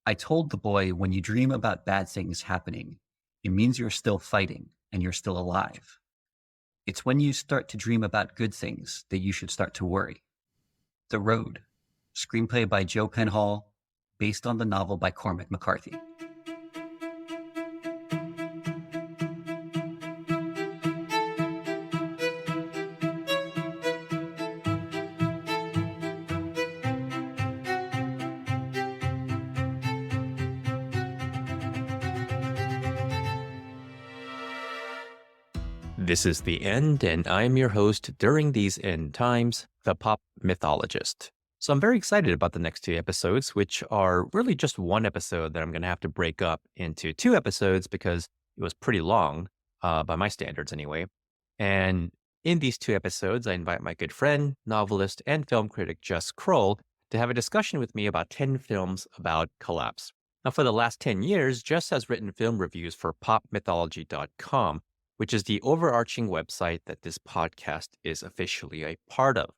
I told the boy, when you dream about bad things happening, it means you're still fighting and you're still alive. It's when you start to dream about good things that you should start to worry. The Road, screenplay by Joe Penhall, based on the novel by Cormac McCarthy. This is The End, and I'm your host during these end times, the pop mythologist. So I'm very excited about the next two episodes, which are really just one episode that I'm going to have to break up into two episodes because it was pretty long, by my standards anyway. And in these two episodes, I invite my good friend, novelist, and film critic Jess Kroll to have a discussion with me about 10 films about collapse. Now, for the last 10 years, Jess has written film reviews for popmythology.com, which is the overarching website that this podcast is officially a part of.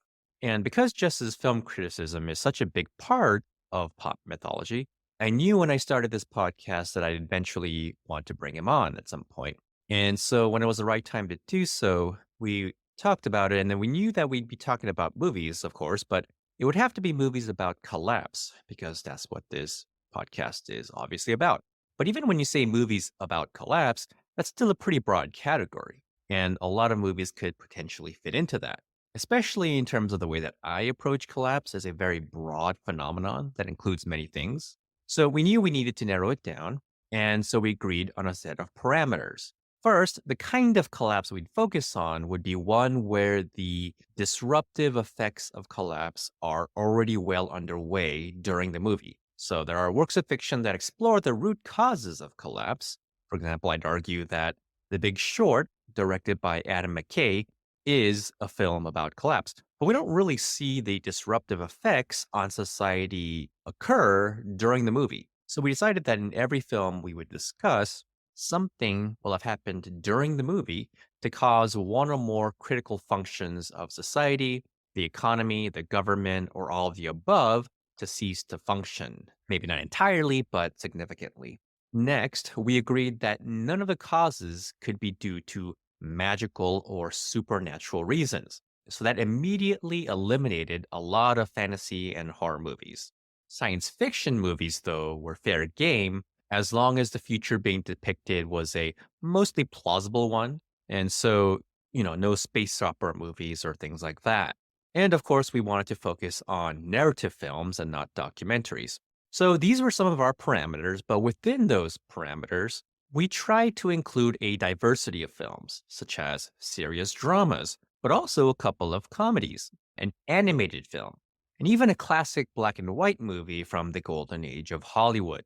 And because Jess's film criticism is such a big part of pop mythology, I knew when I started this podcast that I'd eventually want to bring him on at some point. And so when it was the right time to do so, we talked about it. And then we knew that we'd be talking about movies, of course, but it would have to be movies about collapse because that's what this podcast is obviously about. But even when you say movies about collapse, that's still a pretty broad category. And a lot of movies could potentially fit into that, especially in terms of the way that I approach collapse as a very broad phenomenon that includes many things. So we knew we needed to narrow it down. And so we agreed on a set of parameters. First, the kind of collapse we'd focus on would be one where the disruptive effects of collapse are already well underway during the movie. So there are works of fiction that explore the root causes of collapse. For example, I'd argue that The Big Short, directed by Adam McKay, is a film about collapse. But we don't really see the disruptive effects on society occur during the movie. So we decided that in every film we would discuss, something will have happened during the movie to cause one or more critical functions of society, the economy, the government, or all of the above to cease to function. Maybe not entirely, but significantly. Next, we agreed that none of the causes could be due to magical or supernatural reasons. So that immediately eliminated a lot of fantasy and horror movies. Science fiction movies, though, were fair game as long as the future being depicted was a mostly plausible one. And so, no space opera movies or things like that. And of course, we wanted to focus on narrative films and not documentaries. So these were some of our parameters, but within those parameters, we tried to include a diversity of films, such as serious dramas, but also a couple of comedies, an animated film, and even a classic black and white movie from the golden age of Hollywood.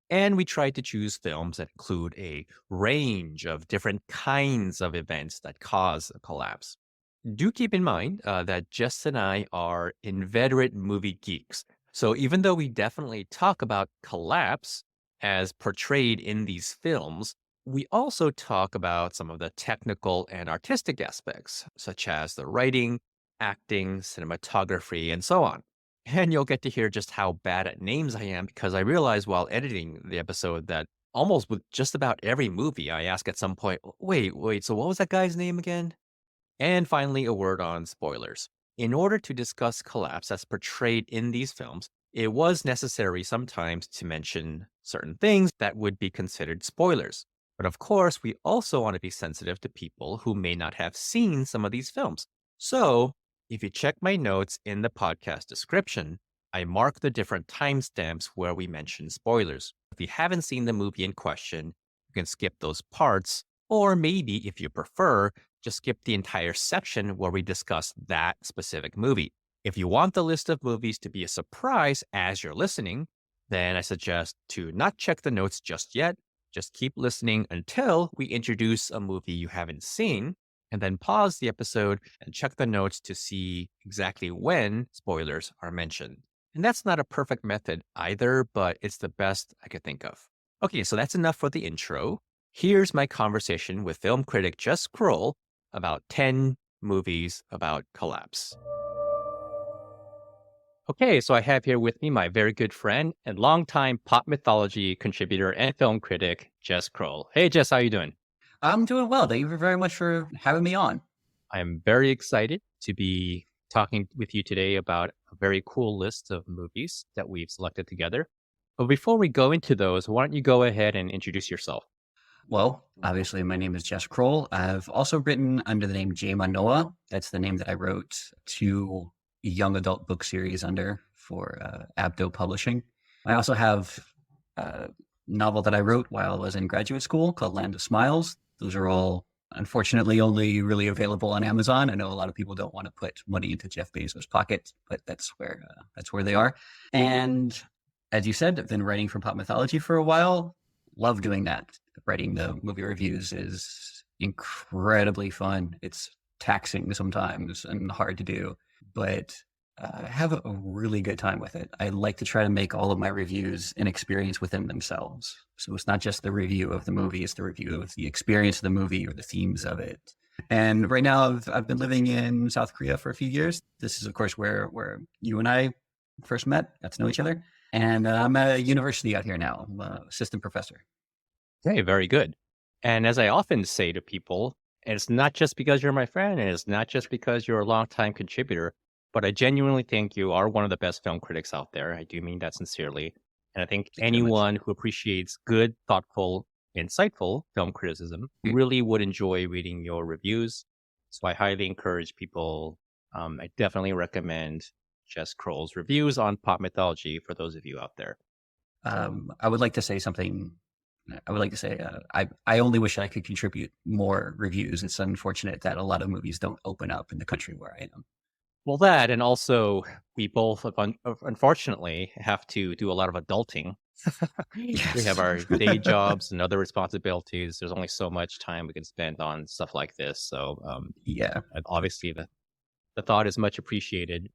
And we tried to choose films that include a range of different kinds of events that cause a collapse. Do keep in mind that Jess and I are inveterate movie geeks. So even though we definitely talk about collapse as portrayed in these films, we also talk about some of the technical and artistic aspects, such as the writing, acting, cinematography, and so on. And you'll get to hear just how bad at names I am because I realized while editing the episode that almost with just about every movie, I ask at some point, wait, so what was that guy's name again? And finally, a word on spoilers. In order to discuss collapse as portrayed in these films, it was necessary sometimes to mention certain things that would be considered spoilers. But of course, we also want to be sensitive to people who may not have seen some of these films. So, if you check my notes in the podcast description, I mark the different timestamps where we mention spoilers. If you haven't seen the movie in question, you can skip those parts, or maybe, if you prefer, just skip the entire section where we discuss that specific movie. If you want the list of movies to be a surprise as you're listening, then I suggest to not check the notes just yet. Just keep listening until we introduce a movie you haven't seen, and then pause the episode and check the notes to see exactly when spoilers are mentioned. And that's not a perfect method either, but it's the best I could think of. Okay, so that's enough for the intro. Here's my conversation with film critic Jess Kroll about 10 movies about collapse. Okay, so I have here with me my very good friend and longtime pop mythology contributor and film critic, Jess Kroll. Hey, Jess, how you doing? I'm doing well. Thank you very much for having me on. I am very excited to be talking with you today about a very cool list of movies that we've selected together. But before we go into those, why don't you go ahead and introduce yourself? Well, obviously, my name is Jess Kroll. I've also written under the name J. Manoa. That's the name that I wrote two young adult book series under for Abdo Publishing. I also have a novel that I wrote while I was in graduate school called Land of Smiles. Those are all, unfortunately, only really available on Amazon. I know a lot of people don't want to put money into Jeff Bezos' pocket, but that's where they are. And as you said, I've been writing for pop mythology for a while. Love doing that. Writing the movie reviews is incredibly fun. It's taxing sometimes and hard to do, but I have a really good time with it. I like to try to make all of my reviews an experience within themselves. So it's not just the review of the movie, it's the review of the experience of the movie or the themes of it. And right now I've been living in South Korea for a few years. This is, of course, where you and I first met, got to know each other. And I'm at a university out here now. I'm an assistant professor. Okay, very good. And as I often say to people, it's not just because you're my friend, and it's not just because you're a longtime contributor, but I genuinely think you are one of the best film critics out there. I do mean that sincerely. And I think Thank you very much. anyone who appreciates good, thoughtful, insightful film criticism Mm. really would enjoy reading your reviews. So I highly encourage people. I definitely recommend Jess Kroll's reviews on pop mythology for those of you out there. I would like to say something. I would like to say I only wish I could contribute more reviews. It's unfortunate that a lot of movies don't open up in the country where I am. Well, that and also we both, unfortunately, have to do a lot of adulting. We have Yes. our day jobs and other responsibilities. There's only so much time we can spend on stuff like this. So, Yeah. and obviously, the thought is much appreciated.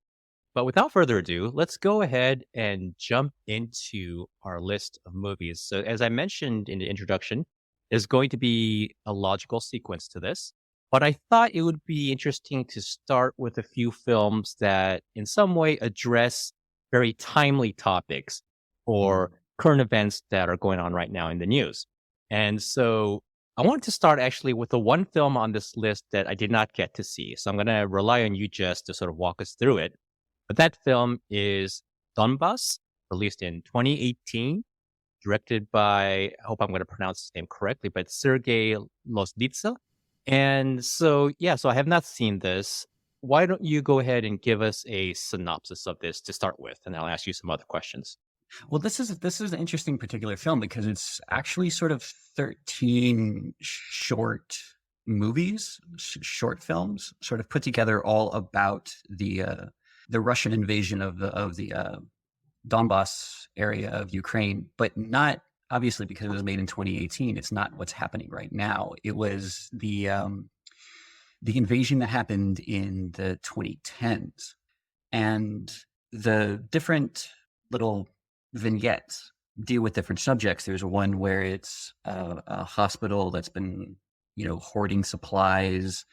But without further ado, let's go ahead and jump into our list of movies. So, as I mentioned in the introduction, there's going to be a logical sequence to this. But I thought it would be interesting to start with a few films that, in some way, address very timely topics or current events that are going on right now in the news. And so I wanted to start actually with the one film on this list that I did not get to see. So I'm going to rely on you, Jess, to sort of walk us through it. But that film is DONBASS, released in 2018, directed by, I hope I'm going to pronounce his name correctly, but Sergei Loznitsa. And so, yeah, so I have not seen this. Why don't you go ahead and give us a synopsis of this to start with, and I'll ask you some other questions. Well, this is an interesting particular film because it's actually sort of 13 short movies, short films, sort of put together all about the Russian invasion of the Donbass area of Ukraine, but not obviously because it was made in 2018. It's not what's happening right now. It was the invasion that happened in the 2010s, and the different little vignettes deal with different subjects. There's one where it's a hospital that's been, hoarding supplies.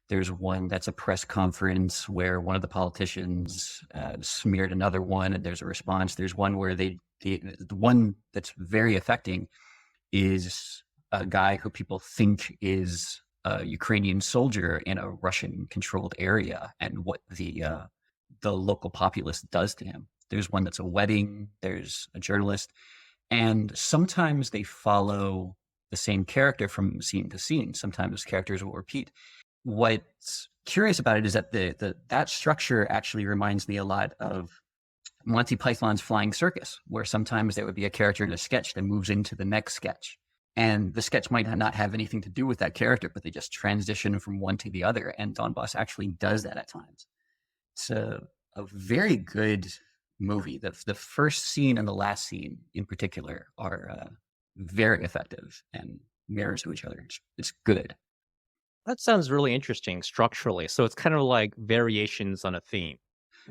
There's one that's a press conference where one of the politicians smeared another one, and there's a response. There's one where the one that's very affecting is a guy who people think is a Ukrainian soldier in a Russian-controlled area, and what the local populace does to him. There's one that's a wedding. There's a journalist, and sometimes they follow the same character from scene to scene. Sometimes characters will repeat. What's curious about it is that that structure actually reminds me a lot of Monty Python's Flying Circus, where sometimes there would be a character in a sketch that moves into the next sketch. And the sketch might not have anything to do with that character, but they just transition from one to the other. And Donbass actually does that at times. It's a very good movie. The first scene and the last scene in particular are very effective and mirrors to each other. It's good. That sounds really interesting structurally. So it's kind of like variations on a theme.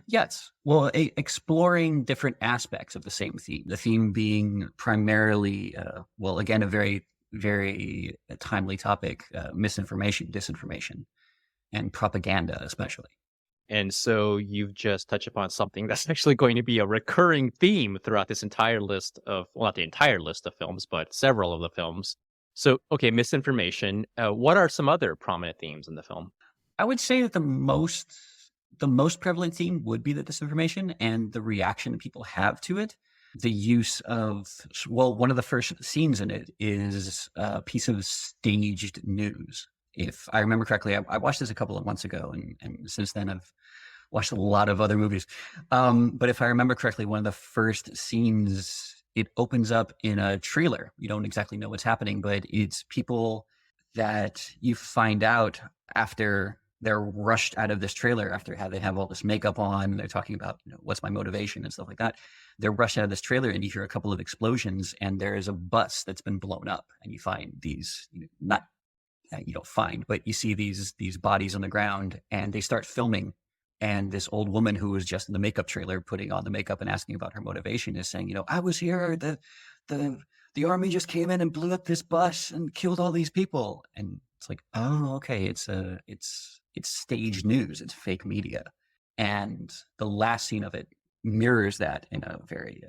Yes. Well, exploring different aspects of the same theme. The theme being primarily, well, again, a very, very timely topic: misinformation, disinformation, and propaganda, especially. And so you've just touched upon something that's actually going to be a recurring theme throughout this entire list of, well, not the entire list of films, but several of the films. So, okay, misinformation. What are some other prominent themes in the film? I would say that the most prevalent theme would be the disinformation and the reaction that people have to it. The use of, well, one of the first scenes in it is a piece of staged news. If I remember correctly, I watched this a couple of months ago, and since then I've watched a lot of other movies. But if I remember correctly, one of the first scenes, it opens up in a trailer. You don't exactly know what's happening, but it's people that you find out after they're rushed out of this trailer, after how they have all this makeup on. They're talking about, what's my motivation and stuff like that. They're rushed out of this trailer, and you hear a couple of explosions, and there is a bus that's been blown up, and you find these, not you don't find, but you see these bodies on the ground, and they start filming. And this old woman who was just in the makeup trailer, putting on the makeup and asking about her motivation, is saying, I was here. The army just came in and blew up this bus and killed all these people. And it's like, oh, okay, it's staged news. It's fake media. And the last scene of it mirrors that in a very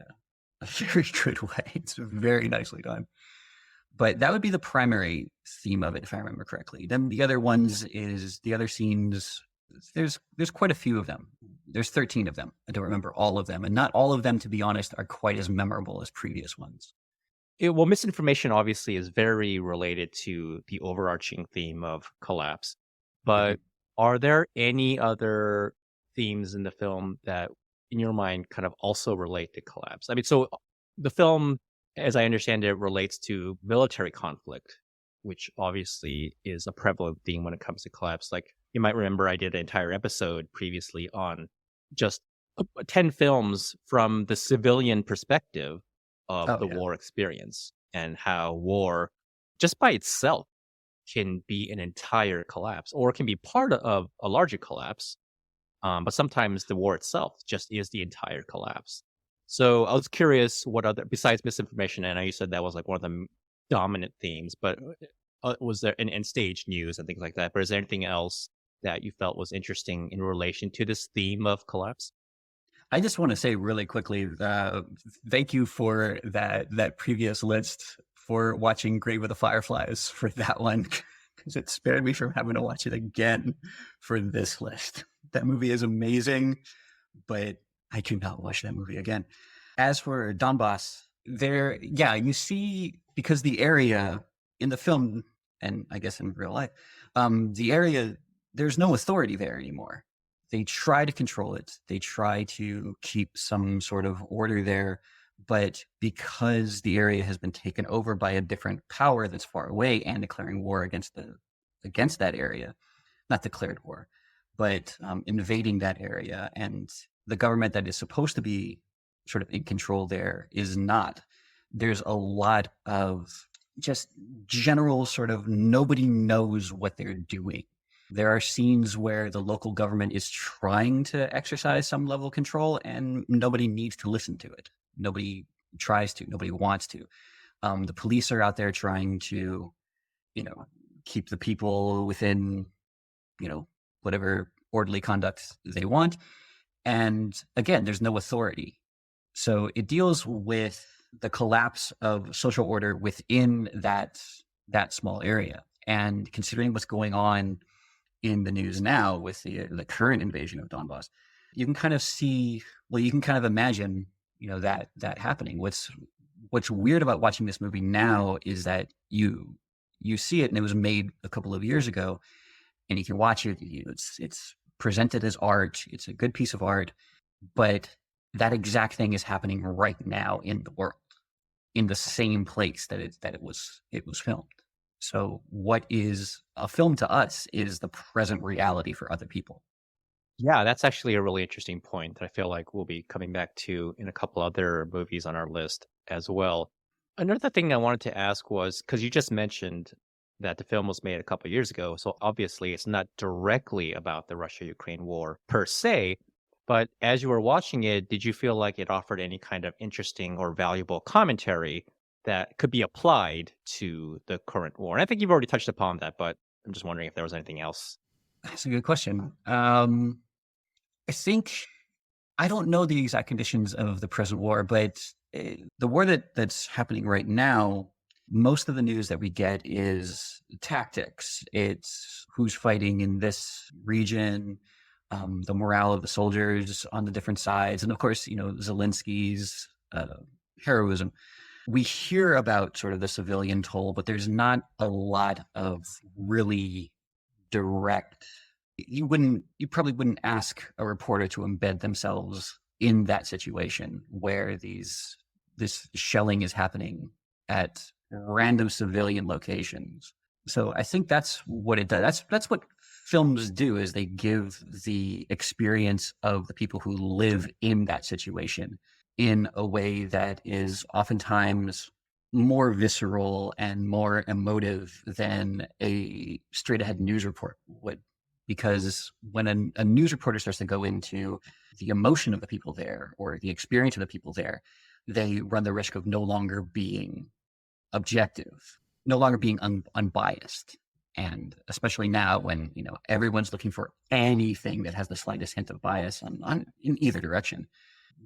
good way. It's very nicely done. But that would be the primary theme of it, if I remember correctly. Then the other ones is the other scenes. There's quite a few of them. There's 13 of them. I don't remember all of them. And not all of them, to be honest, are quite as memorable as previous ones. Well, misinformation obviously is very related to the overarching theme of collapse. But are there any other themes in the film that, in your mind, kind of also relate to collapse? I mean, so the film, as I understand it, relates to military conflict, which obviously is a prevalent theme when it comes to collapse. Like, you might remember I did an entire episode previously on just 10 films from the civilian perspective of the war experience, and how war, just by itself, can be an entire collapse, or it can be part of a larger collapse. But sometimes the war itself just is the entire collapse. So I was curious what other, besides misinformation, and I know you said that was like one of the dominant themes, but was there, and stage news and things like that, but is there anything else that you felt was interesting in relation to this theme of collapse? I just want to say really quickly, thank you for that previous list, for watching Grave of the Fireflies for that one, because it spared me from having to watch it again for this list. That movie is amazing, but I could not watch that movie again. As for DONBASS, you see, because the area in the film, and I guess in real life, the area, there's no authority there anymore. They try to control it. They try to keep some sort of order there. But because the area has been taken over by a different power that's far away and declaring war against that area, not declared war, but invading that area, and the government that is supposed to be sort of in control there is not. There's a lot of just general sort of nobody knows what they're doing. There are scenes where the local government is trying to exercise some level of control, and nobody needs to listen to it. Nobody tries to. Nobody wants to. The police are out there trying to, keep the people within, whatever orderly conduct they want. And again, there's no authority. So it deals with the collapse of social order within that small area. And considering what's going on in the news now with the current invasion of Donbass, you can kind of see, you can kind of imagine, that happening. What's weird about watching this movie now is that you see it, and it was made a couple of years ago, and you can watch it. It's presented as art. It's a good piece of art, but that exact thing is happening right now in the world, in the same place that it was filmed. So what is a film to us is the present reality for other people. Yeah, that's actually a really interesting point that I feel like we'll be coming back to in a couple other movies on our list as well. Another thing I wanted to ask was, because you just mentioned that the film was made a couple years ago, so obviously it's not directly about the Russia-Ukraine war per se, but as you were watching it, did you feel like it offered any kind of interesting or valuable commentary that could be applied to the current war? And I think you've already touched upon that, but I'm just wondering if there was anything else. That's a good question. I think I don't know the exact conditions of the present war, but the war that's happening right now, most of the news that we get is tactics. It's who's fighting in this region, the morale of the soldiers on the different sides, and of course, Zelensky's heroism. We hear about sort of the civilian toll, but there's not a lot of really direct. You probably wouldn't ask a reporter to embed themselves in that situation where this shelling is happening at random civilian locations. So I think that's what it does. That's what films do, is they give the experience of the people who live in that situation in a way that is oftentimes more visceral and more emotive than a straight ahead news report would. Because when a news reporter starts to go into the emotion of the people there or the experience of the people there, they run the risk of no longer being objective, no longer being unbiased. And especially now when, everyone's looking for anything that has the slightest hint of bias in either direction.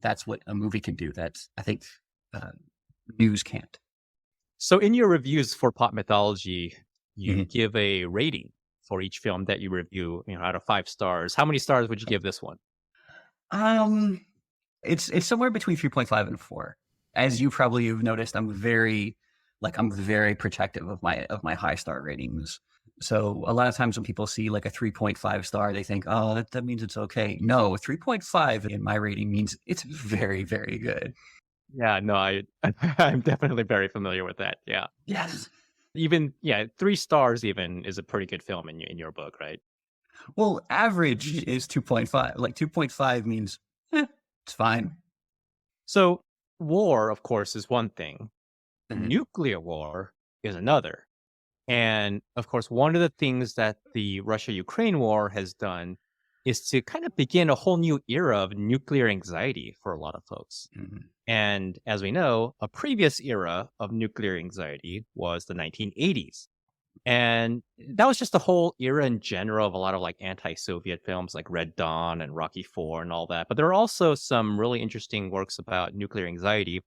That's what a movie can do. That's, I think, news can't. So in your reviews for Pop Mythology, you Mm-hmm. give a rating for each film that you review, out of 5 stars. How many stars would you give this one? It's somewhere between 3.5 and 4. As you probably have noticed, I'm very protective of my high star ratings. So a lot of times when people see like a 3.5 star, they think, oh, that means it's okay. No, 3.5 in my rating means it's very, very good. Yeah, no, I'm definitely very familiar with that. Yeah. Yes. Even 3 stars even is a pretty good film in your book, right? Well, average is 2.5. Like 2.5 means it's fine. So war, of course, is one thing. Mhm. Nuclear war is another. And of course, one of the things that the Russia-Ukraine war has done is to kind of begin a whole new era of nuclear anxiety for a lot of folks. Mhm. And as we know, a previous era of nuclear anxiety was the 1980s. And that was just a whole era in general of a lot of like anti-Soviet films like Red Dawn and Rocky IV and all that. But there are also some really interesting works about nuclear anxiety.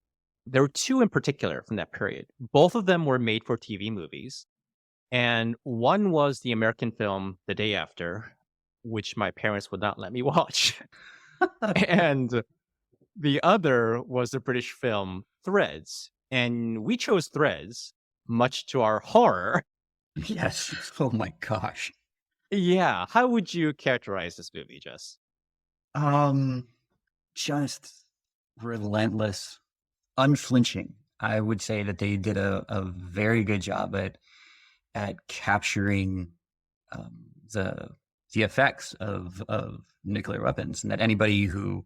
There were 2 in particular from that period. Both of them were made for TV movies. And one was the American film The Day After, which my parents would not let me watch. And the other was the British film Threads. And we chose Threads, much to our horror. Yes. Oh my gosh. Yeah. How would you characterize this movie, Jess? Just relentless, unflinching. I would say that they did a very good job at capturing the effects of nuclear weapons, and that anybody who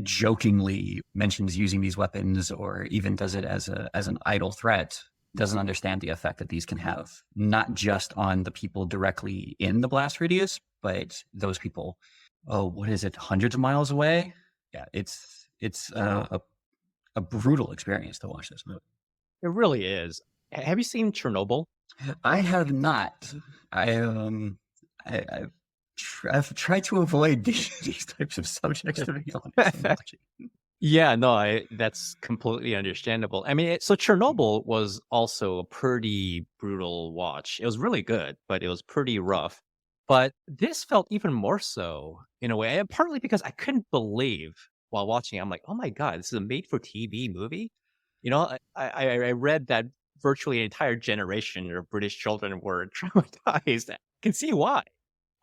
jokingly mentions using these weapons or even does it as an idle threat doesn't understand the effect that these can have, not just on the people directly in the blast radius, but those people, what is it, hundreds of miles away? Yeah, it's a brutal experience to watch this movie. It really is. Have you seen Chernobyl? I have not. I've tried to avoid these types of subjects, to be honest. Yeah, no, that's completely understandable. I mean, so Chernobyl was also a pretty brutal watch. It was really good, but it was pretty rough. But this felt even more so in a way, and partly because I couldn't believe while watching it, I'm like, oh my God, this is a made for TV movie. I read that virtually an entire generation of British children were traumatized. I can see why.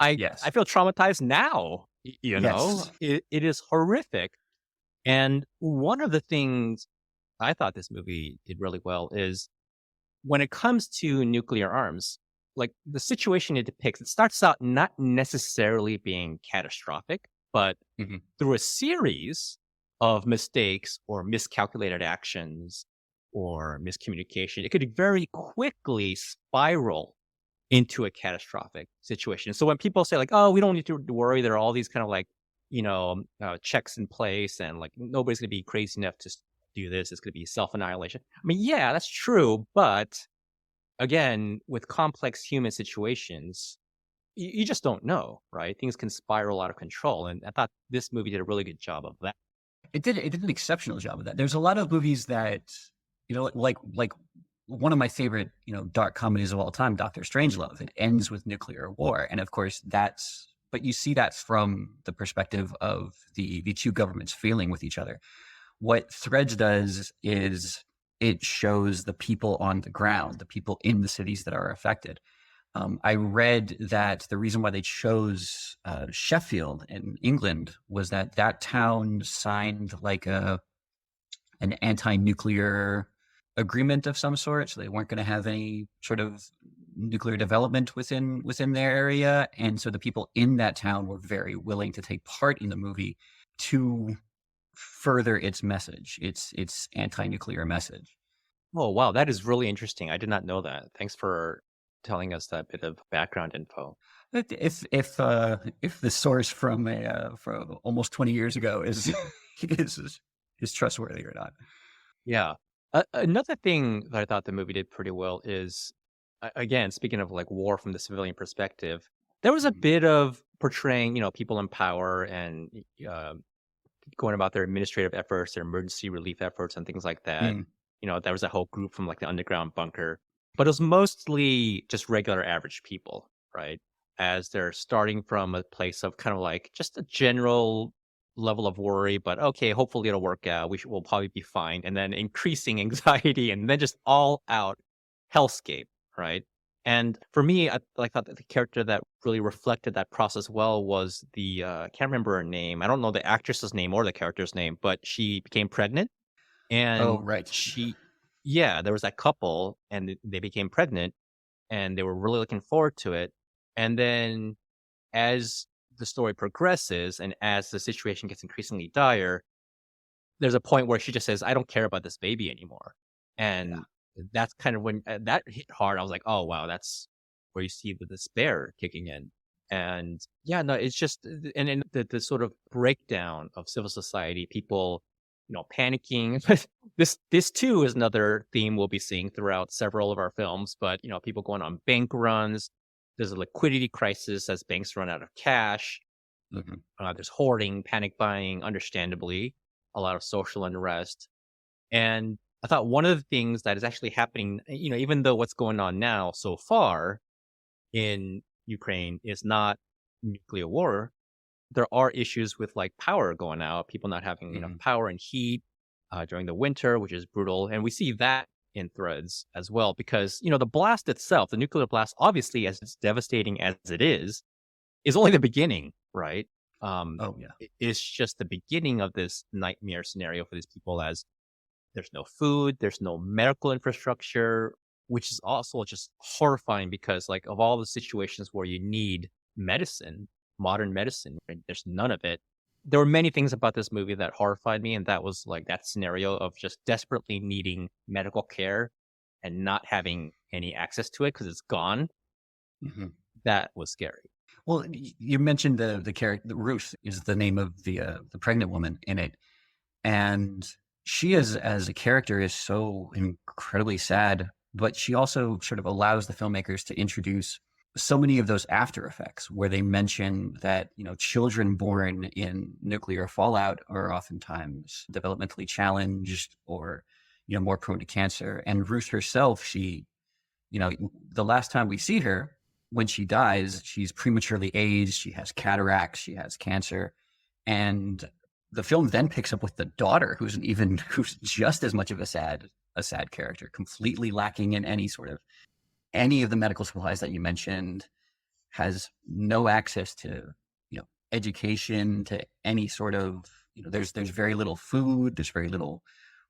Yes. I feel traumatized now. Yes. It is horrific. And one of the things I thought this movie did really well is when it comes to nuclear arms, like the situation it depicts, it starts out not necessarily being catastrophic, but Mhm. through a series of mistakes or miscalculated actions or miscommunication, it could very quickly spiral into a catastrophic situation. So when people say like, oh, we don't need to worry, there are all these kind of like, checks in place and like nobody's going to be crazy enough to do this. It's going to be self-annihilation. I mean, yeah, that's true. But again, with complex human situations, you just don't know, right? Things can spiral out of control. And I thought this movie did a really good job of that. It did an exceptional job of that. There's a lot of movies that, like one of my favorite, dark comedies of all time, Doctor Strangelove. It ends with nuclear war. And of course but you see that from the perspective of the two governments feeling with each other. What Threads does is it shows the people on the ground, the people in the cities that are affected. I read that the reason why they chose Sheffield in England was that town signed like an anti-nuclear agreement of some sort, so they weren't going to have any sort of nuclear development within their area, and so the people in that town were very willing to take part in the movie to further its message, its anti-nuclear message. Oh, wow. That is really interesting. I did not know that. Thanks for telling us that bit of background info. If the source from almost 20 years ago is is trustworthy or not. Yeah. Another thing that I thought the movie did pretty well is, again, speaking of like war from the civilian perspective, there was a bit of portraying, people in power and uh, going about their administrative efforts, their emergency relief efforts, and things like that. Mm. There was a whole group from like the underground bunker, but it was mostly just regular average people, right? As they're starting from a place of kind of like just a general level of worry, but okay, hopefully it'll work out. We'll probably be fine. And then increasing anxiety and then just all out hellscape, right? And for me, I thought that the character that really reflected that process well was can't remember her name. I don't know the actress's name or the character's name, but she became pregnant Oh, and right. yeah, there was that couple and they became pregnant and they were really looking forward to it. And then as the story progresses and as the situation gets increasingly dire, there's a point where she just says, I don't care about this baby anymore. Yeah. And that's kind of when that hit hard. I was like, oh, wow, that's where you see the despair kicking in. And yeah, no, it's just, and the sort of breakdown of civil society, people, panicking. This too is another theme we'll be seeing throughout several of our films, but, people going on bank runs. There's a liquidity crisis as banks run out of cash. Mhm. There's hoarding, panic buying, understandably, a lot of social unrest. And I thought one of the things that is actually happening, even though what's going on now so far in Ukraine is not nuclear war, there are issues with like power going out, people not having enough Mhm. power and heat during the winter, which is brutal. And we see that in Threads as well, because, the blast itself, the nuclear blast, obviously, as it's devastating as it is only the beginning, right? Oh, yeah. It's just the beginning of this nightmare scenario for these people as there's no food, there's no medical infrastructure, which is also just horrifying because, like, of all the situations where you need medicine, modern medicine, right, there's none of it. There were many things about this movie that horrified me, and that was like that scenario of just desperately needing medical care and not having any access to it because it's gone. Mhm. That was scary. Well, you mentioned the character Ruth is the name of the pregnant woman in it, and she is as a character is so incredibly sad, but she also sort of allows the filmmakers to introduce so many of those after effects where they mention that children born in nuclear fallout are oftentimes developmentally challenged or more prone to cancer. And Ruth herself, she the last time we see her, when she dies, she's prematurely aged, she has cataracts, she has cancer. And the film then picks up with the daughter, who's just as much of a sad character, completely lacking in any of the medical supplies that you mentioned, has no access to, education, to any sort of, there's very little food, there's very little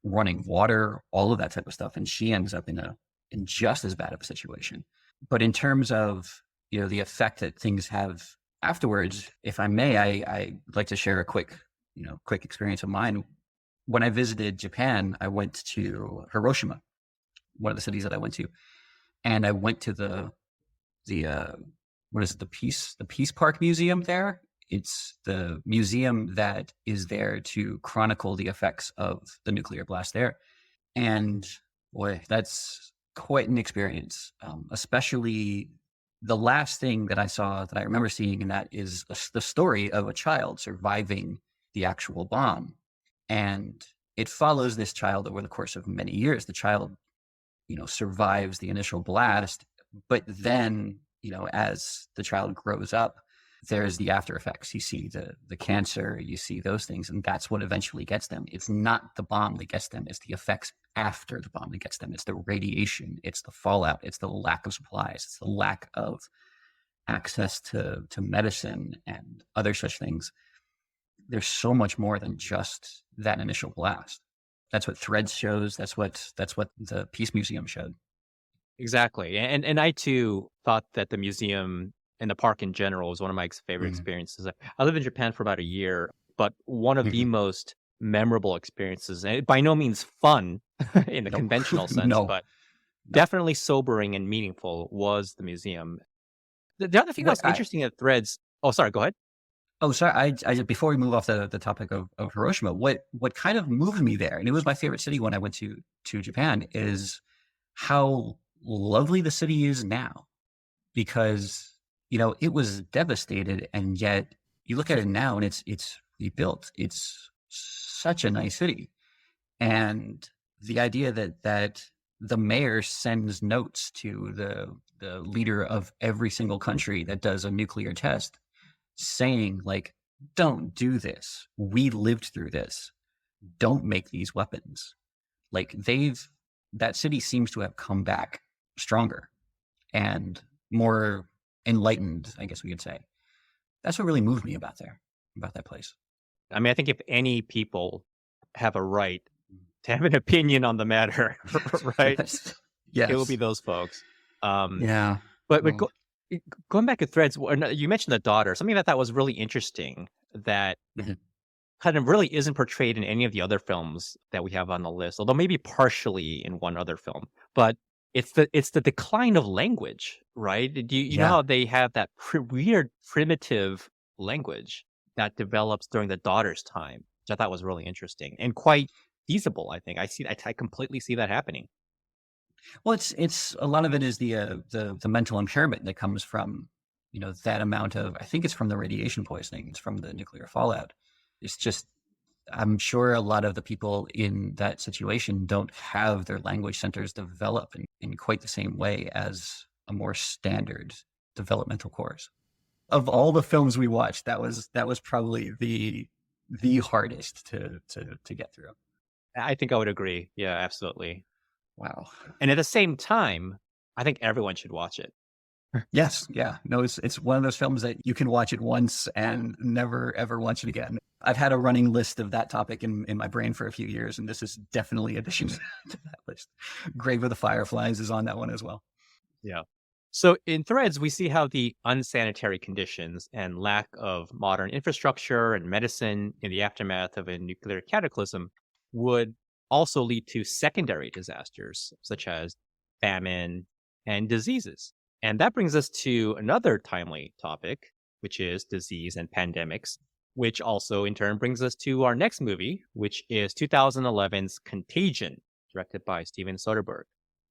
running water, all of that type of stuff. And she ends up in just as bad of a situation. But in terms of, the effect that things have afterwards, if I may, I like to share a quick experience of mine. When I visited Japan, I went to Hiroshima, one of the cities that I went to, and I went to the what is it, the Peace Park Museum there. It's the museum that is there to chronicle the effects of the nuclear blast there. And boy, that's quite an experience, especially the last thing that I saw that I remember seeing in that is the story of a child surviving the actual bomb. And it follows this child over the course of many years. The child, survives the initial blast, but then, as the child grows up, there's the after effects. You see the cancer, you see those things, and that's what eventually gets them. It's not the bomb that gets them, it's the effects after the bomb that gets them. It's the radiation, it's the fallout, it's the lack of supplies, it's the lack of access to medicine and other such things. There's so much more than just that initial blast. That's what Threads shows. That's what the Peace Museum showed. Exactly. And I too thought that the museum and the park in general was one of my favorite experiences. I lived in Japan for about a year, but one of the most memorable experiences, and by no means fun in the conventional sense, No. but definitely sobering and meaningful, was the museum. The other thing that was interesting at Threads. Oh, sorry, go ahead. Oh, sorry. I before we move off the topic of Hiroshima, what kind of moved me there, and it was my favorite city when I went to Japan, is how lovely the city is now. Because, it was devastated, and yet you look at it now and it's rebuilt. It's such a nice city. And the idea that the mayor sends notes to the leader of every single country that does a nuclear test, saying, like, don't do this. We lived through this. Don't make these weapons. Like, that city seems to have come back stronger and more enlightened, I guess we could say. That's what really moved me about that place. I mean, I think if any people have a right to have an opinion on the matter, right? Yes. It will be those folks. Yeah. But going back to Threads, you mentioned the daughter. Something that was really interesting that kind of really isn't portrayed in any of the other films that we have on the list, although maybe partially in one other film. But it's the decline of language, right? Do you know how they have that weird primitive language that develops during the daughter's time, which I thought was really interesting and quite feasible. I think I completely see that happening. Well, it's a lot of it is the mental impairment that comes from, that amount of, I think it's from the radiation poisoning, it's from the nuclear fallout. It's just, I'm sure a lot of the people in that situation don't have their language centers develop in quite the same way as a more standard developmental course. Of all the films we watched, that was probably the hardest to get through. I think I would agree. Yeah, absolutely. Wow. And at the same time, I think everyone should watch it. Yes. Yeah. No, it's one of those films that you can watch it once and never, ever watch it again. I've had a running list of that topic in my brain for a few years, and this is definitely addition to that list. Grave of the Fireflies is on that one as well. Yeah. So in Threads, we see how the unsanitary conditions and lack of modern infrastructure and medicine in the aftermath of a nuclear cataclysm would also lead to secondary disasters, such as famine and diseases. And that brings us to another timely topic, which is disease and pandemics, which also in turn brings us to our next movie, which is 2011's Contagion, directed by Steven Soderbergh.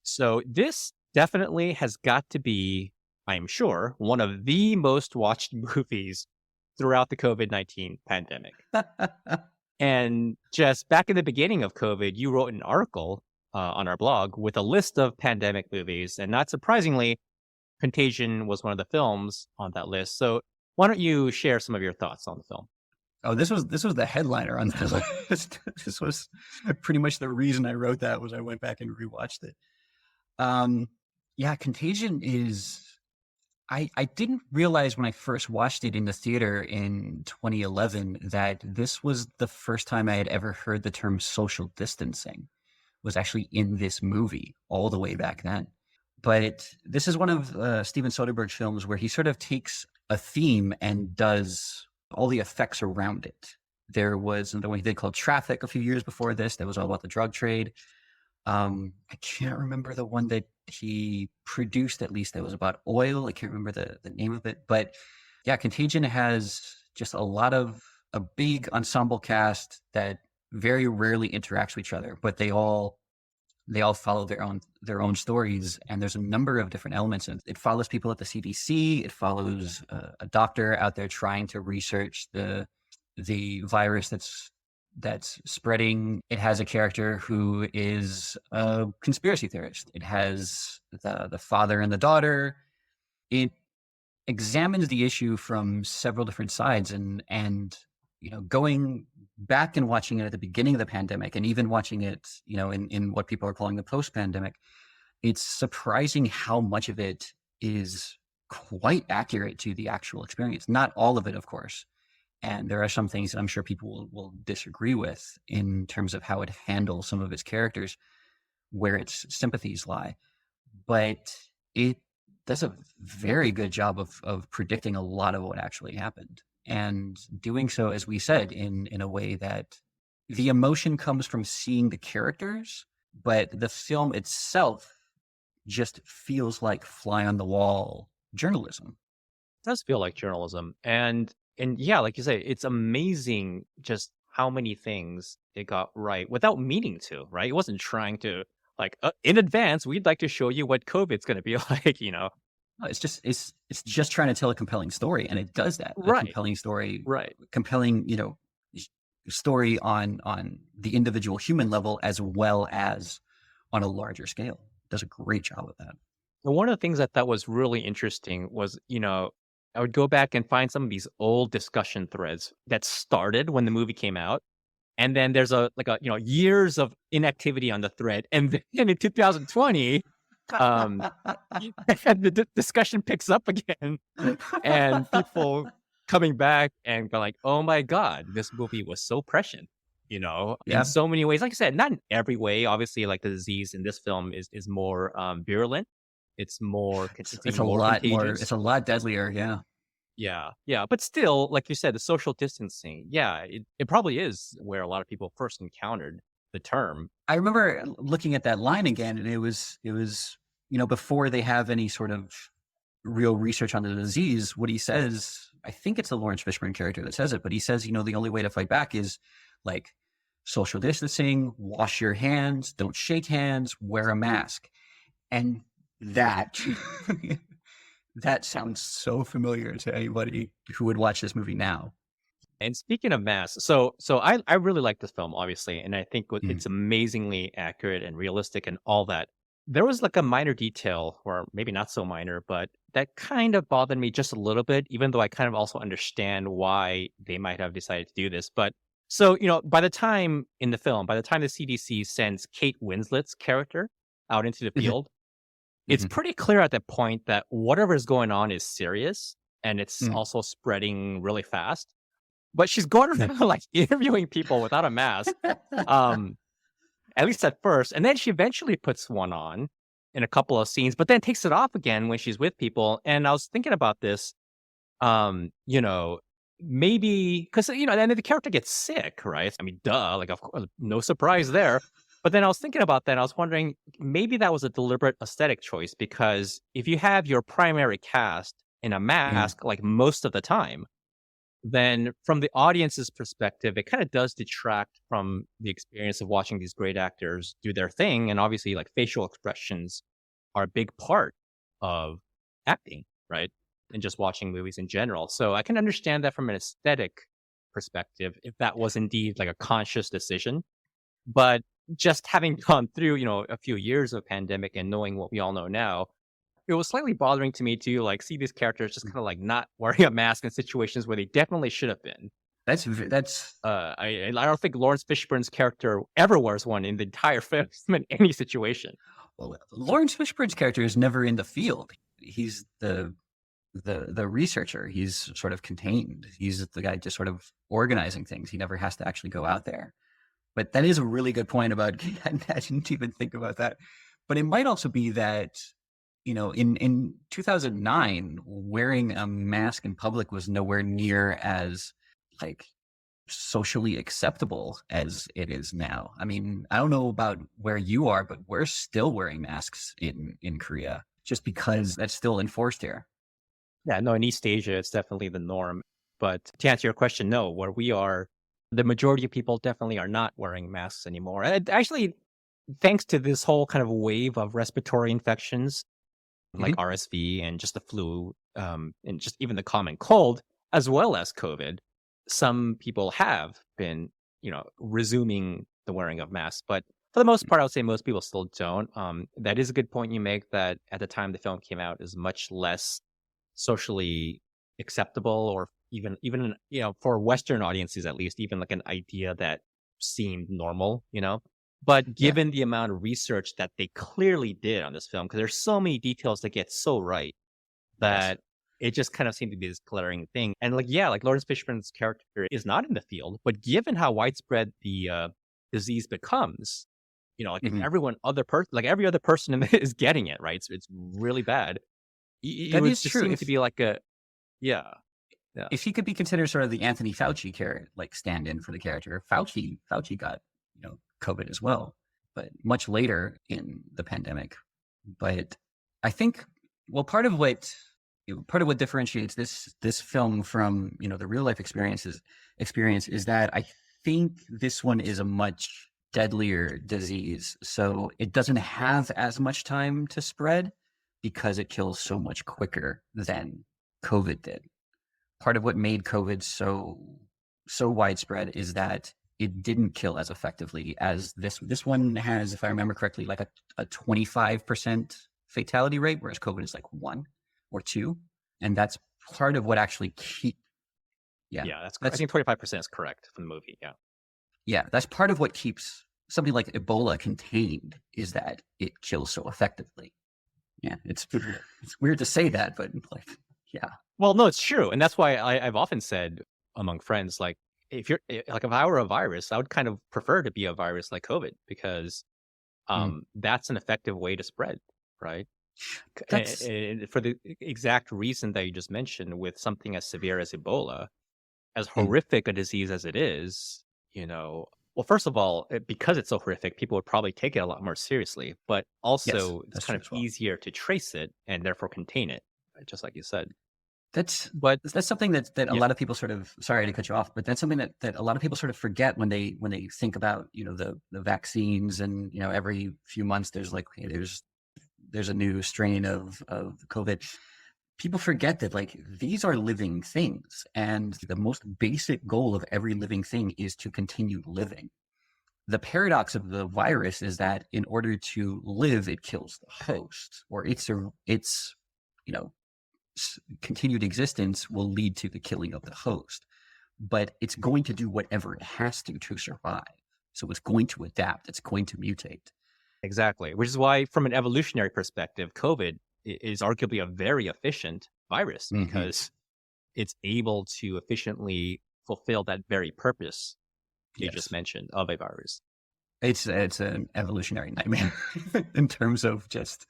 So this definitely has got to be, I'm sure, one of the most watched movies throughout the COVID-19 pandemic. And Jess, back in the beginning of COVID, you wrote an article on our blog with a list of pandemic movies. And not surprisingly, Contagion was one of the films on that list. So why don't you share some of your thoughts on the film? Oh, this was the headliner on the list. This was pretty much the reason I wrote that, was I went back and rewatched it. Yeah, Contagion is, I didn't realize when I first watched it in the theater in 2011 that this was the first time I had ever heard the term social distancing was actually in this movie all the way back then. But this is one of Steven Soderbergh's films where he sort of takes a theme and does all the effects around it. There was the one he did called Traffic a few years before this that was all about the drug trade. I can't remember the one that he produced, at least, that was about oil. I can't remember the name of it. But yeah, Contagion has just a big ensemble cast that very rarely interacts with each other, but they all they all follow their own stories, and there's a number of different elements. And it follows people at the CDC. It follows a doctor out there trying to research the virus that's spreading. It has a character who is a conspiracy theorist. It has the father and the daughter. It examines the issue from several different sides, and going back and watching it at the beginning of the pandemic, and even watching it in what people are calling the post-pandemic, it's surprising how much of it is quite accurate to the actual experience. Not all of it, of course, and there are some things that I'm sure people will disagree with in terms of how it handles some of its characters, where its sympathies lie, but it does a very good job of predicting a lot of what actually happened, and doing so, as we said, in a way that the emotion comes from seeing the characters, but the film itself just feels like fly on the wall journalism. It does feel like journalism. And yeah, like you say, it's amazing just how many things it got right without meaning to, right? It wasn't trying to like in advance, we'd like to show you what COVID's going to be like. No, it's just trying to tell a compelling story, and it does that. A Right. compelling story, Right. compelling, story on the individual human level as well as on a larger scale. It does a great job of that. And one of the things I thought was really interesting was, I would go back and find some of these old discussion threads that started when the movie came out. And then there's years of inactivity on the thread. And then in 2020, the discussion picks up again, and people coming back and go like, oh my God, this movie was so prescient, Yeah. in so many ways. Like I said, not in every way. Obviously, like the disease in this film is more virulent. It's more It's a more lot more. contagious. It's a lot deadlier. Yeah. Yeah. But still, like you said, the social distancing, it probably is where a lot of people first encountered the term. I remember looking at that line again, and it was before they have any sort of real research on the disease. What he says, I think it's the Lawrence Fishburne character that says it, but he says, the only way to fight back is like social distancing, wash your hands, don't shake hands, wear a mask. And that that sounds so familiar to anybody who would watch this movie now. And speaking of masks, so I really like this film, obviously, and I think it's amazingly accurate and realistic and all that. There was like a minor detail, or maybe not so minor, but that kind of bothered me just a little bit, even though I kind of also understand why they might have decided to do this. But so, by the time the CDC sends Kate Winslet's character out into the field, it's pretty clear at that point that whatever is going on is serious, and it's also spreading really fast. But she's going around like interviewing people without a mask, at least at first. And then she eventually puts one on in a couple of scenes, but then takes it off again when she's with people. And I was thinking about this, maybe because, and then the character gets sick, right? I mean, duh, like, of course, no surprise there. But then I was thinking about that. And I was wondering, maybe that was a deliberate aesthetic choice, because if you have your primary cast in a mask, like most of the time, then from the audience's perspective, it kind of does detract from the experience of watching these great actors do their thing. And obviously, like, facial expressions are a big part of acting, right? And just watching movies in general. So I can understand that from an aesthetic perspective, if that was indeed like a conscious decision. But just having gone through, a few years of pandemic and knowing what we all know now, it was slightly bothering to me to like see these characters just kind of like not wearing a mask in situations where they definitely should have been. That's I don't think Lawrence Fishburne's character ever wears one in the entire film in any situation. Well, Lawrence Fishburne's character is never in the field. He's the researcher. He's sort of contained. He's the guy just sort of organizing things. He never has to actually go out there. But that is a really good point about, I didn't even think about that. But it might also be that, in 2009, wearing a mask in public was nowhere near as like socially acceptable as it is now. I mean, I don't know about where you are, but we're still wearing masks in Korea just because that's still enforced here. Yeah, no, in East Asia, it's definitely the norm. But to answer your question, no, where we are, the majority of people definitely are not wearing masks anymore. And actually, thanks to this whole kind of wave of respiratory infections like Mhm. RSV and just the flu, and just even the common cold, as well as COVID, some people have been, resuming the wearing of masks. But for the most part, I would say most people still don't. That is a good point you make that at the time the film came out is much less socially acceptable, or even for Western audiences at least, even like an idea that seemed normal. But Yeah. given the amount of research that they clearly did on this film, because there's so many details that get so right Yes. that it just kind of seemed to be this glaring thing. And like, yeah, like Lawrence Fishburne's character is not in the field, but given how widespread the disease becomes, like Mhm. every other person in it is getting it, right? It's really bad. It That would is just true. seem to be like yeah, yeah, If he could be considered sort of the Anthony Fauci like stand-in for the character, Fauci got COVID as well, but much later in the pandemic. But I think part of what differentiates this film from the real life experience is that I think this one is a much deadlier disease, so it doesn't have as much time to spread because it kills so much quicker than COVID did. Part of what made COVID so widespread is that it didn't kill as effectively as this one has, if I remember correctly, like a 25% fatality rate, whereas COVID is like 1 or 2, and that's part of what actually yeah yeah. I that's think 25% is correct from the movie. Yeah. that's part of what keeps something like Ebola contained, is that it kills so effectively. Yeah, it's weird to say that, but like, yeah. Well, no, it's true, and that's why I've often said among friends, like, if I were a virus, I would kind of prefer to be a virus like COVID because Mm. that's an effective way to spread, right? That's For the exact reason that you just mentioned, with something as severe as Ebola, as mm, horrific a disease as it is, well, first of all, because it's so horrific, people would probably take it a lot more seriously. But yes, also, it's that's kind true of as well. easier to trace it and therefore contain it, right, just like you said. That's But that's something that a yeah, lot of people sort of, sorry to cut you off, but that's something that a lot of people sort of forget when they think about the vaccines, and every few months there's like, hey, there's a new strain of COVID. People forget that like these are living things, and the most basic goal of every living thing is to continue living. The paradox of the virus is that in order to live, it kills the host, or its you know continued existence will lead to the killing of the host, but it's going to do whatever it has to survive. So it's going to adapt, it's going to mutate. exactly. Which is why, from an evolutionary perspective, COVID is arguably a very efficient virus Mm-hmm. because it's able to efficiently fulfill that very purpose you just Yes, mentioned of a virus. it's an evolutionary nightmare in terms of just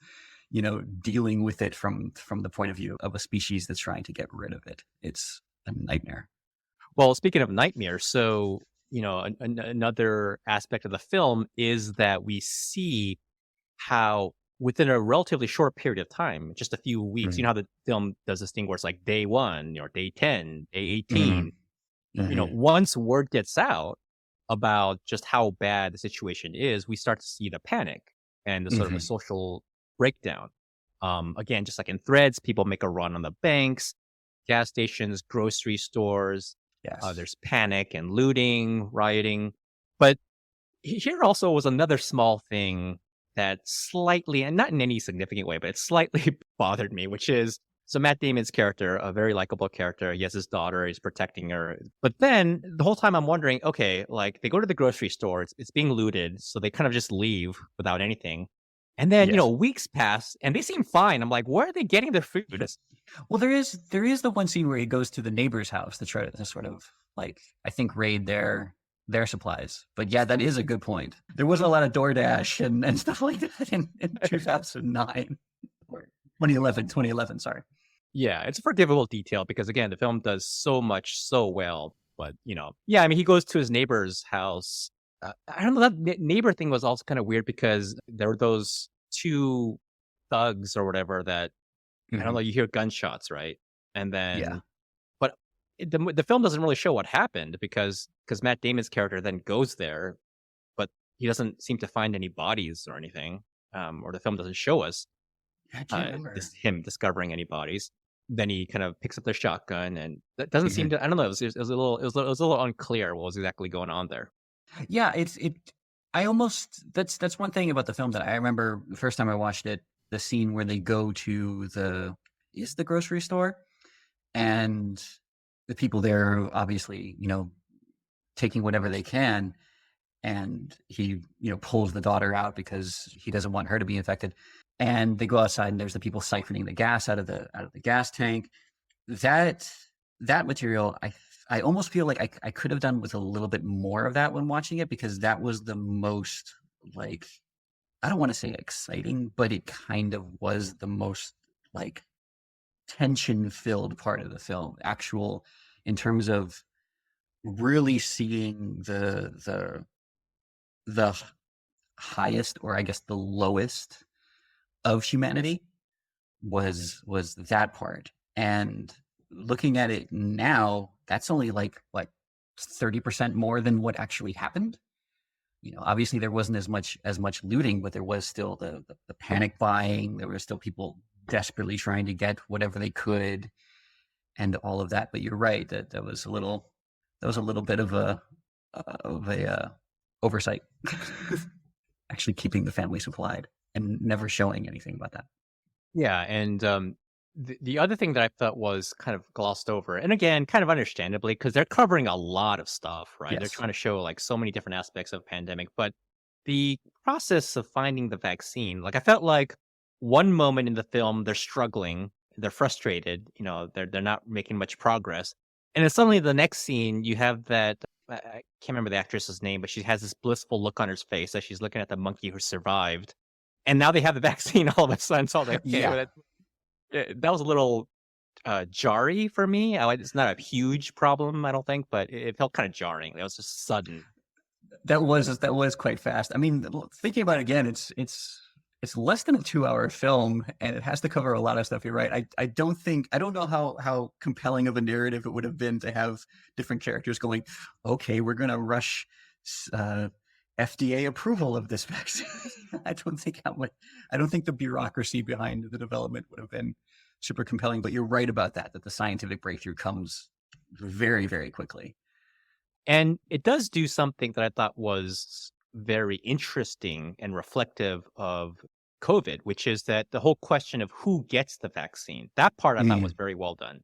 dealing with it from the point of view of a species that's trying to get rid of it. It's a nightmare. Well, speaking of nightmares, so another aspect of the film is that we see how within a relatively short period of time, just a few weeks, Mm-hmm. how the film does this thing where it's like day 1 or day 10, day 18. Mm-hmm. Mm-hmm. Once word gets out about just how bad the situation is, we start to see the panic and the sort of a Mm-hmm. social breakdown. Again, just like in Threads, people make a run on the banks, gas stations, grocery stores. Yes. There's panic and looting, rioting. But here also was another small thing that slightly, and not in any significant way, but it slightly bothered me, which is, so Matt Damon's character, a very likable character. He has his daughter, he's protecting her. But then the whole time I'm wondering, okay, like they go to the grocery store, it's being looted, so they kind of just leave without anything. And then, Yes. weeks pass and they seem fine. I'm like, where are they getting their food? Well, there is the one scene where he goes to the neighbor's house to try to sort of, like, I think, raid their supplies. But yeah, that is a good point. There wasn't a lot of DoorDash and stuff like that in 2009 or 2011. Sorry. Yeah, it's a forgivable detail because again, the film does so much so well. But yeah, I mean, he goes to his neighbor's house. I don't know, that neighbor thing was also kind of weird because there were those two thugs or whatever that I don't Mm-hmm. know. You hear gunshots, right? And Yeah. then, but the film doesn't really show what happened because Matt Damon's character then goes there, but he doesn't seem to find any bodies or anything, or the film doesn't show us I can't remember. him discovering any bodies. Then he kind of picks up the shotgun, and that doesn't seem Mhm. to. I don't know. It was a little. It was a little unclear what was exactly going on there. Yeah, I almost that's one thing about the film that I remember the first time I watched it, the scene where they go to the grocery store, and the people there are obviously, taking whatever they can, and he, pulls the daughter out because he doesn't want her to be infected. And they go outside, and there's the people siphoning the gas out of the gas tank. That that material, I almost feel like I could have done with a little bit more of that when watching it, because that was the most, like, I don't want to say exciting, but it kind of was the most, like, tension filled part of the film. Actual, in terms of really seeing the highest, or I guess the lowest, of humanity was that part. And looking at it now, that's only like 30% more than what actually happened. Obviously there wasn't as much looting, but there was still the panic buying. There were still people desperately trying to get whatever they could, and all of that. But you're right, that was a little bit of a oversight. Actually keeping the family supplied and never showing anything about that. Yeah, and the other thing that I thought was kind of glossed over, and again, kind of understandably, because they're covering a lot of stuff, right? They're Yes. trying to show like so many different aspects of pandemic, but the process of finding the vaccine, like I felt like one moment in the film they're struggling, they're frustrated, they're not making much progress, and then suddenly the next scene you have that. I can't remember the actress's name, but she has this blissful look on her face as she's looking at the monkey who survived, and now they have the vaccine all of a sudden. So like, okay, Yeah. well, that was a little jarry for me. It's not a huge problem, I don't think, but it felt kind of jarring. It was just sudden. That was quite fast. I mean, thinking about it again, it's less than a 2-hour film, and it has to cover a lot of stuff. You're right. I don't know how compelling of a narrative it would have been to have different characters going, okay, we're gonna rush uh, FDA approval of this vaccine. I don't think the bureaucracy behind the development would have been super compelling. But you're right about that the scientific breakthrough comes very, very quickly. And it does do something that I thought was very interesting and reflective of COVID, which is that the whole question of who gets the vaccine, that part I thought was Mm. very well done.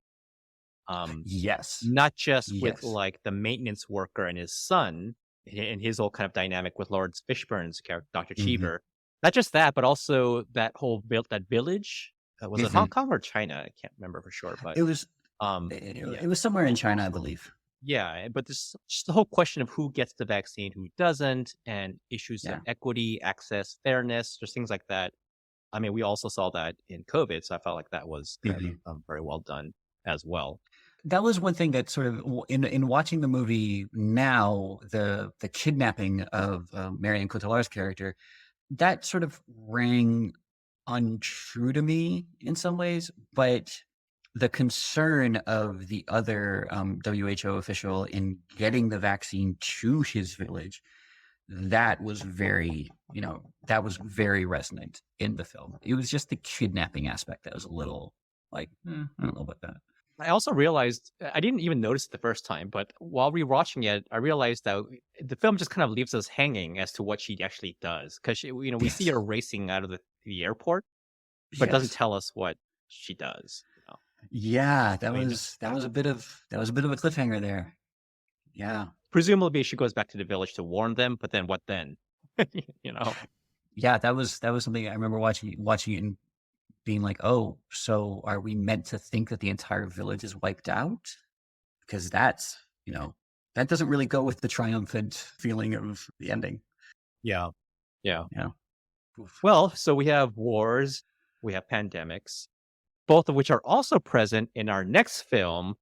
Um, Yes. Not just with Yes. like the maintenance worker and his son and his whole kind of dynamic with Lawrence Fishburne's character, Dr. Hmm. Cheever. Not just that, but also that whole that village. Was it Hong Hmm. Kong or China? I can't remember for sure, but It was yeah, it was somewhere in China, I believe. yeah. But this just the whole question of who gets the vaccine, who doesn't, and issues of Yeah. equity, access, fairness, just things like that. I mean, we also saw that in COVID, so I felt like that was kind Mhm. of very well done as well. That was one thing that sort of, in watching the movie now, the kidnapping of Marion Cotillard's character, that sort of rang untrue to me in some ways. But the concern of the other WHO official in getting the vaccine to his village, that was very resonant in the film. It was just the kidnapping aspect that was a little like, I don't know about that. I also realized I didn't even notice it the first time, but while rewatching it, I realized that the film just kind of leaves us hanging as to what she actually does. Because we see Yes. her racing out of the airport, but it doesn't Yes. tell us what she does. Yeah, that I mean, was that was a bit of a cliffhanger there. Yeah. presumably she goes back to the village to warn them, but then what then? you know, Yeah, that was something I remember watching it and being like, "Oh, so are we meant to think that the entire village is wiped out?" Because that doesn't really go with the triumphant feeling of the ending. yeah, yeah. Yeah. Oof. Well, so we have wars, we have pandemics, both of which are also present in our next film,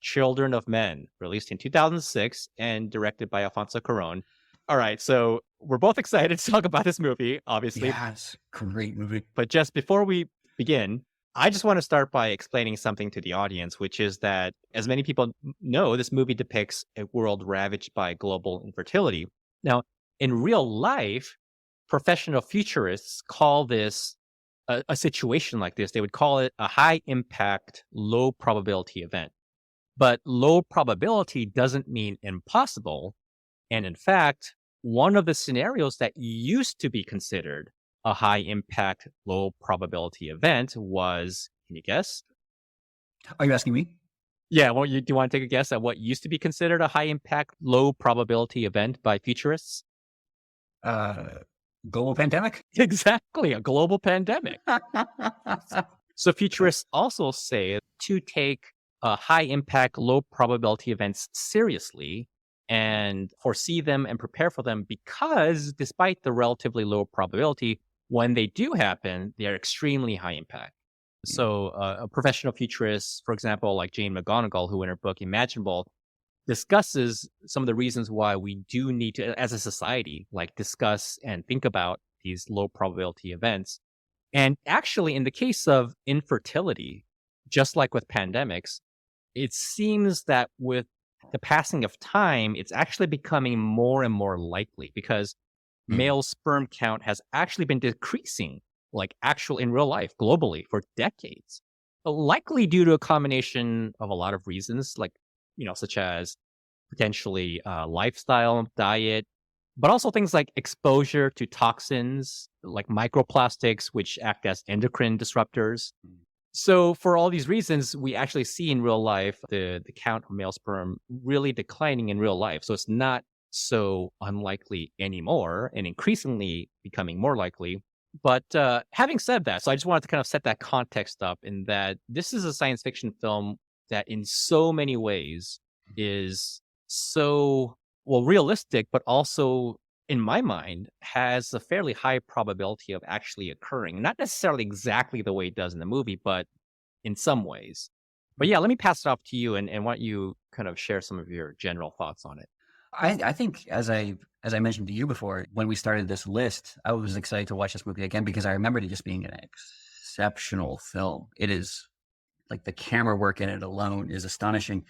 Children of Men, released in 2006 and directed by Alfonso Cuarón. All right, so we're both excited to talk about this movie, obviously. Yes, great movie. But just before we begin, I just want to start by explaining something to the audience, which is that, as many people know, this movie depicts a world ravaged by global infertility. Now, in real life, professional futurists call this a situation like this. They would call it a high impact, low probability event. But low probability doesn't mean impossible. And in fact, one of the scenarios that used to be considered a high impact, low probability event was, can you guess? Are you asking me? Yeah, well, do you want to take a guess at what used to be considered a high impact, low probability event by futurists? Uh, Global pandemic? Exactly, a global pandemic. So futurists also say to take high impact, low probability events seriously and foresee them and prepare for them because despite the relatively low probability, when they do happen, they are extremely high impact. So a professional futurist, for example, like Jane McGonigal, who in her book Imaginable discusses some of the reasons why we do need to, as a society, like discuss and think about these low probability events. And actually, in the case of infertility, just like with pandemics, it seems that with the passing of time, it's actually becoming more and more likely because Mm. male sperm count has actually been decreasing, like actual in real life globally for decades. Likely due to a combination of a lot of reasons, like, such as potentially lifestyle, diet, but also things like exposure to toxins like microplastics, which act as endocrine disruptors. Mm. So for all these reasons, we actually see in real life the count of male sperm really declining in real life. So it's not so unlikely anymore and increasingly becoming more likely. But having said that, so I just wanted to kind of set that context up in that this is a science fiction film that in so many ways is so, well, realistic, but also in my mind, has a fairly high probability of actually occurring. Not necessarily exactly the way it does in the movie, but in some ways. But yeah, let me pass it off to you and why don't you kind of share some of your general thoughts on it. I think as I mentioned to you before, when we started this list, I was excited to watch this movie again because I remembered it just being an exceptional film. It is like the camera work in it alone is astonishing.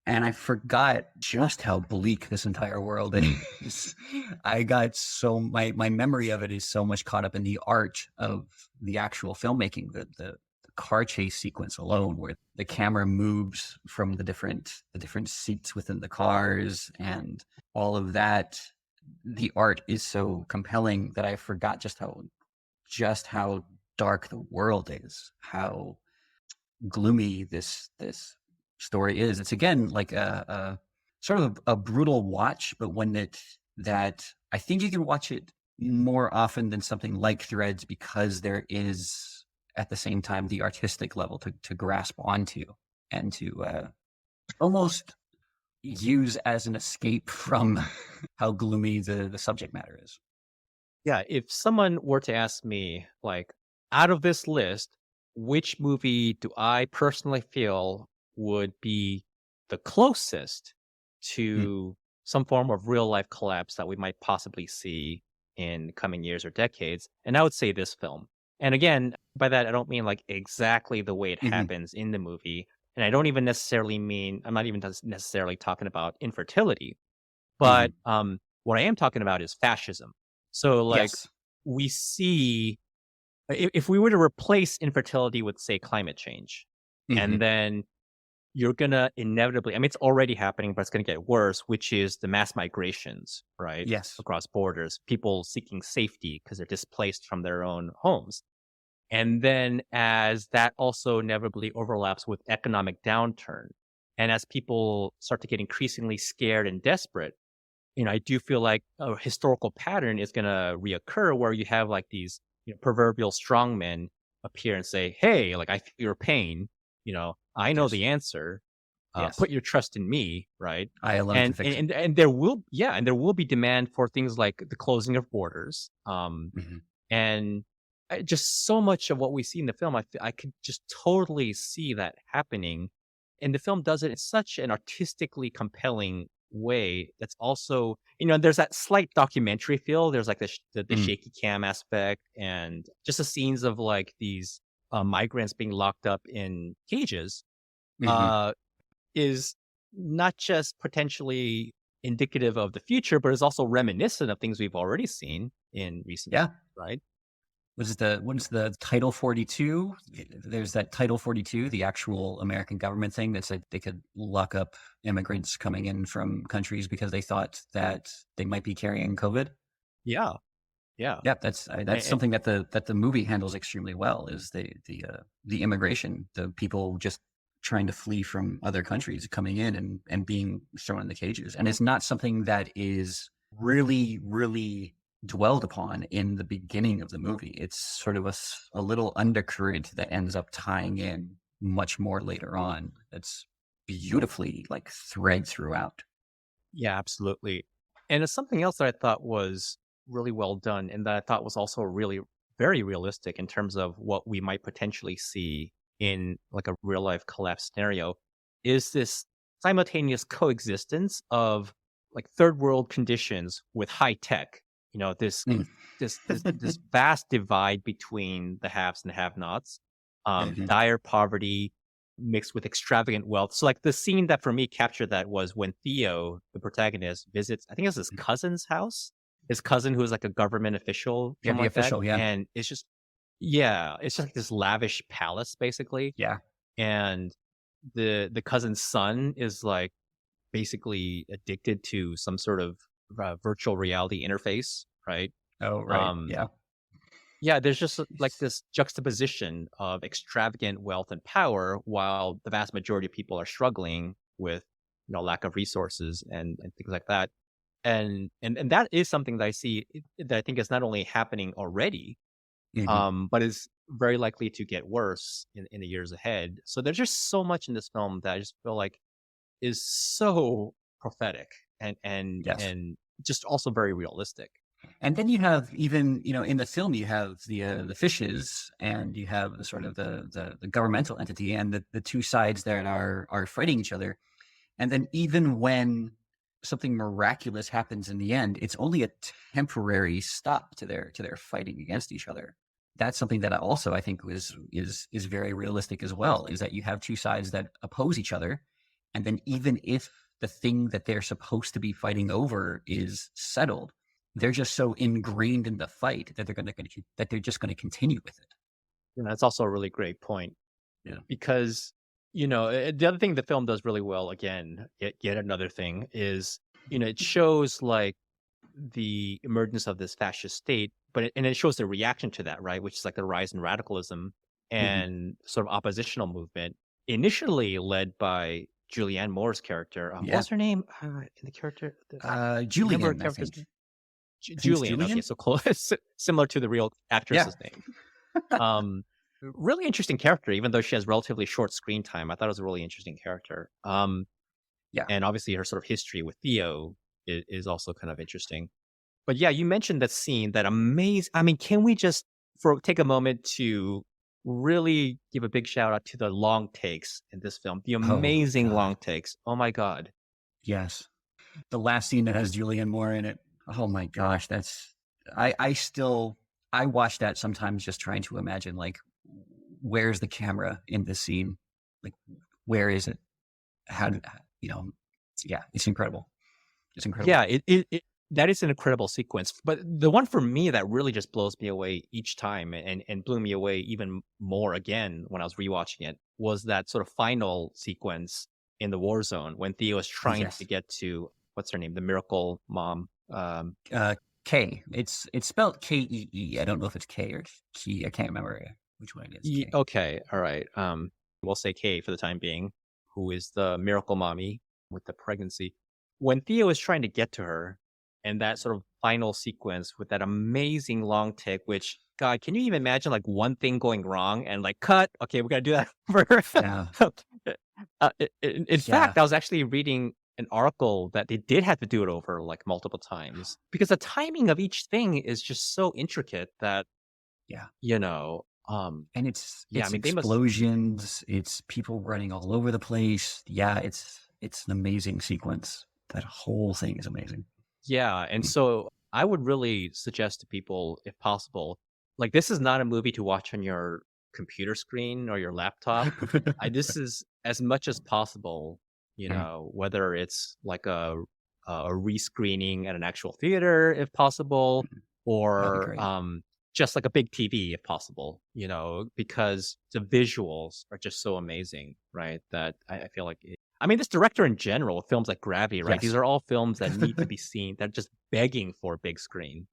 And I forgot just how bleak this entire world is. I got my memory of it is so much caught up in the art of the actual filmmaking, the car chase sequence alone, where the camera moves from the different seats within the cars and all of that. The art is so compelling that I forgot just how dark the world is, how gloomy this story is. It's again like a sort of a brutal watch, but that I think you can watch it more often than something like Threads because there is at the same time the artistic level to grasp onto and to almost use as an escape from how gloomy the subject matter is. Yeah, if someone were to ask me, like, out of this list, which movie do I personally feel would be the closest Hmm. to some form of real life collapse that we might possibly see in coming years or decades? And I would say this film. And again, by that, I don't mean like exactly the way it Hmm. happens in the movie. And I don't even necessarily mean, I'm not even necessarily talking about infertility. But Hmm. what I am talking about is fascism. So, like, Yes. we see if we were to replace infertility with, say, climate change, Hmm. and then you're gonna inevitably, I mean, it's already happening, but it's gonna get worse, which is the mass migrations, right, Yes. across borders, people seeking safety because they're displaced from their own homes. And then as that also inevitably overlaps with economic downturn, and as people start to get increasingly scared and desperate, I do feel like a historical pattern is going to reoccur where you have like these proverbial strongmen appear and say, "Hey, like I feel your pain. I know Yes. the answer. Yes. Put your trust in me, right?" I alone can And fix it. and there will, yeah, and there will be demand for things like the closing of borders, Hmm. and just so much of what we see in the film, I could just totally see that happening. And the film does it in such an artistically compelling way that's also, there's that slight documentary feel. There's like the Mm. shaky cam aspect and just the scenes of like these migrants being locked up in cages Hmm. uh, is not just potentially indicative of the future, but is also reminiscent of things we've already seen in recent Yeah. years, right? What is the Title 42? There's that Title 42, the actual American government thing that said they could lock up immigrants coming in from countries because they thought that they might be carrying COVID. Yeah, yeah. Yeah, that's And something that the movie handles extremely well, is the immigration, the people just trying to flee from other countries coming in and being thrown in the cages. And it's not something that is really dwelled upon in the beginning of the movie. It's sort of a little undercurrent that ends up tying in much more later on. That's beautifully like thread throughout. yeah, absolutely. And it's something else that I thought was really well done and that I thought was also really very realistic in terms of what we might potentially see in like a real life collapse scenario is this simultaneous coexistence of like third world conditions with high tech. You know, Mm. this vast divide between the haves and have-nots, Mhm. dire poverty mixed with extravagant wealth. So, like the scene that for me captured that was when Theo, the protagonist, visits. I think it's his cousin's house. His cousin, who is like a government official, Yeah, something the like that, official, yeah. and it's just yeah, it's just like this lavish palace basically, Yeah. and the cousin's son is like basically addicted to some sort of virtual reality interface, right? Oh, right. Um, Yeah. yeah, there's just like this juxtaposition of extravagant wealth and power, while the vast majority of people are struggling with, you know, lack of resources and things like that. And that is something that I see that I think is not only happening already, Mhm. but is very likely to get worse in the years ahead. So there's just so much in this film that I just feel like is so prophetic Yes. and just also very realistic. And then you have, even, in the film, you have the fishes, and you have the sort of the governmental entity, and the two sides that are fighting each other. And then even when something miraculous happens in the end, it's only a temporary stop to their fighting against each other. That's something that I think is very realistic as well, is that you have two sides that oppose each other, and then even if the thing that they're supposed to be fighting over is settled, they're just so ingrained in the fight that they're just going to continue with it. And that's also a really great point Yeah. because, you know, the other thing the film does really well, again, yet another thing is, you know, it shows like the emergence of this fascist state, and it shows the reaction to that, right? Which is like the rise in radicalism Hmm. and sort of oppositional movement, initially led by Julianne Moore's character. What Yeah. was her name in the character? Do you remember her Julian, I character's think. name? I think it's Julian. Okay, Julian. so close, similar to the real Yeah. actress's name. Um, really interesting character, even though she has relatively short screen time. I thought it was a really interesting character. Yeah. And obviously her sort of history with Theo is also kind of interesting. But yeah, you mentioned that scene, that amazing. I mean, can we just take a moment to really give a big shout out to the long takes in this film? The Oh amazing God. long takes. Oh my god. Yes. The last scene that has Julianne Moore in it. Oh my gosh, I still I watch that sometimes just trying to imagine, like, where's the camera in this scene? Like, where is it? How did you know? Yeah, it's incredible. It's incredible. Yeah, it that is an incredible sequence. But the one for me that really just blows me away each time and blew me away even more again when I was rewatching it was that sort of final sequence in the war zone when Theo is trying to Yes. get to what's her name, the miracle mom. Uh, K. It's spelled Kee. I don't know if it's K or Key. I can't remember which one it is. K. Okay, all right. We'll say Kay for the time being, who is the miracle mommy with the pregnancy. When Theo is trying to get to her, and that sort of final sequence with that amazing long take, which God, can you even imagine like one thing going wrong and like cut? Okay, we're gonna do that Yeah. for. In Yeah. fact, I was actually reading an article that they did have to do it over like multiple times because the timing of each thing is just so intricate that Yeah. you know. And it's Yeah, I it's mean, they must. explosions, it's people running all over the place. Yeah, it's an amazing sequence. That whole thing is amazing. Yeah, and so I would really suggest to people, if possible, like this is not a movie to watch on your computer screen or your laptop. This is as much as possible, you Mm. know, whether it's like a a rescreening at an actual theater if possible, That'd be or great. just like a big TV if possible, because the visuals are just so amazing, right? That I feel like, I mean, this director in general, films like Gravity, right? These Yes. are all films that need to be seen. They're just begging for a big screen.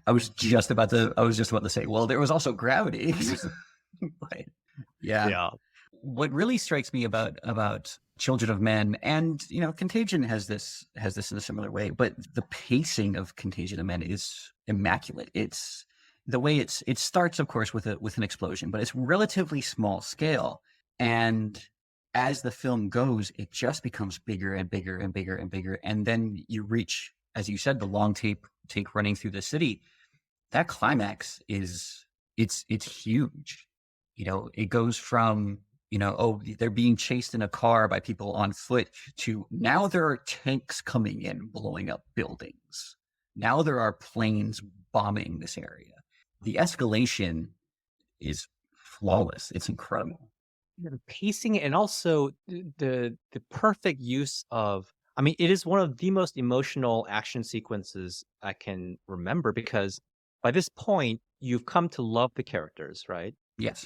I was just about to say, well, there was also Gravity. But yeah. Yeah. What really strikes me about Children of Men, and Contagion has this in a similar way, but the pacing of Contagion of Men is immaculate. It's the way it starts, of course, with an explosion, but it's relatively small scale, and as the film goes, it just becomes bigger and bigger and bigger and bigger, and then you reach, as you said, the long take running through the city. That climax it's huge. It goes from they're being chased in a car by people on foot to now there are tanks coming in blowing up buildings. Now there are planes bombing this area. The escalation is flawless. It's incredible. The pacing, and also the perfect use of, I mean, it is one of the most emotional action sequences I can remember, because by this point you've come to love the characters, right? Yes.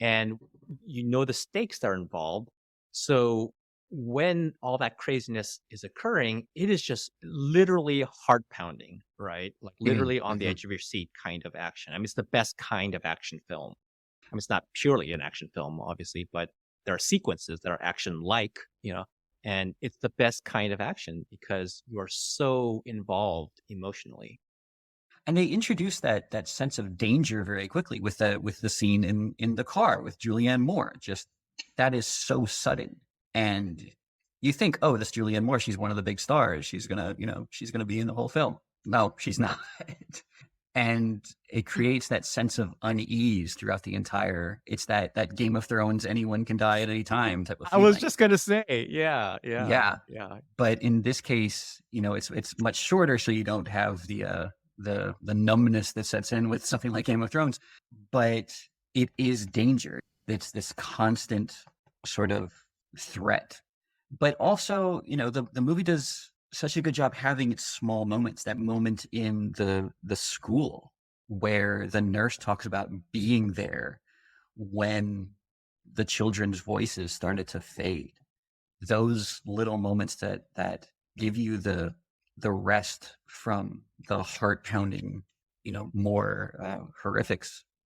And the stakes that are involved. So when all that craziness is occurring, it is just literally heart pounding, right? Like literally on the edge of your seat kind of action. I mean, it's the best kind of action film. I mean, it's not purely an action film, obviously, but there are sequences that are action-like, and it's the best kind of action because you are so involved emotionally. And they introduce that sense of danger very quickly with the scene in the car with Julianne Moore. Just that is so sudden, and you think, oh, this Julianne Moore, she's one of the big stars. She's gonna be in the whole film. No, she's not. And it creates that sense of unease throughout the entire. It's that Game of Thrones, anyone can die at any time type of I feeling. was just gonna say, yeah. But in this case, it's much shorter, so you don't have the numbness that sets in with something like Game of Thrones. But it is danger. It's this constant sort of threat. But also, the movie does such a good job having its small moments. That moment in the school where the nurse talks about being there when the children's voices started to fade. Those little moments that give you the rest from the heart pounding, more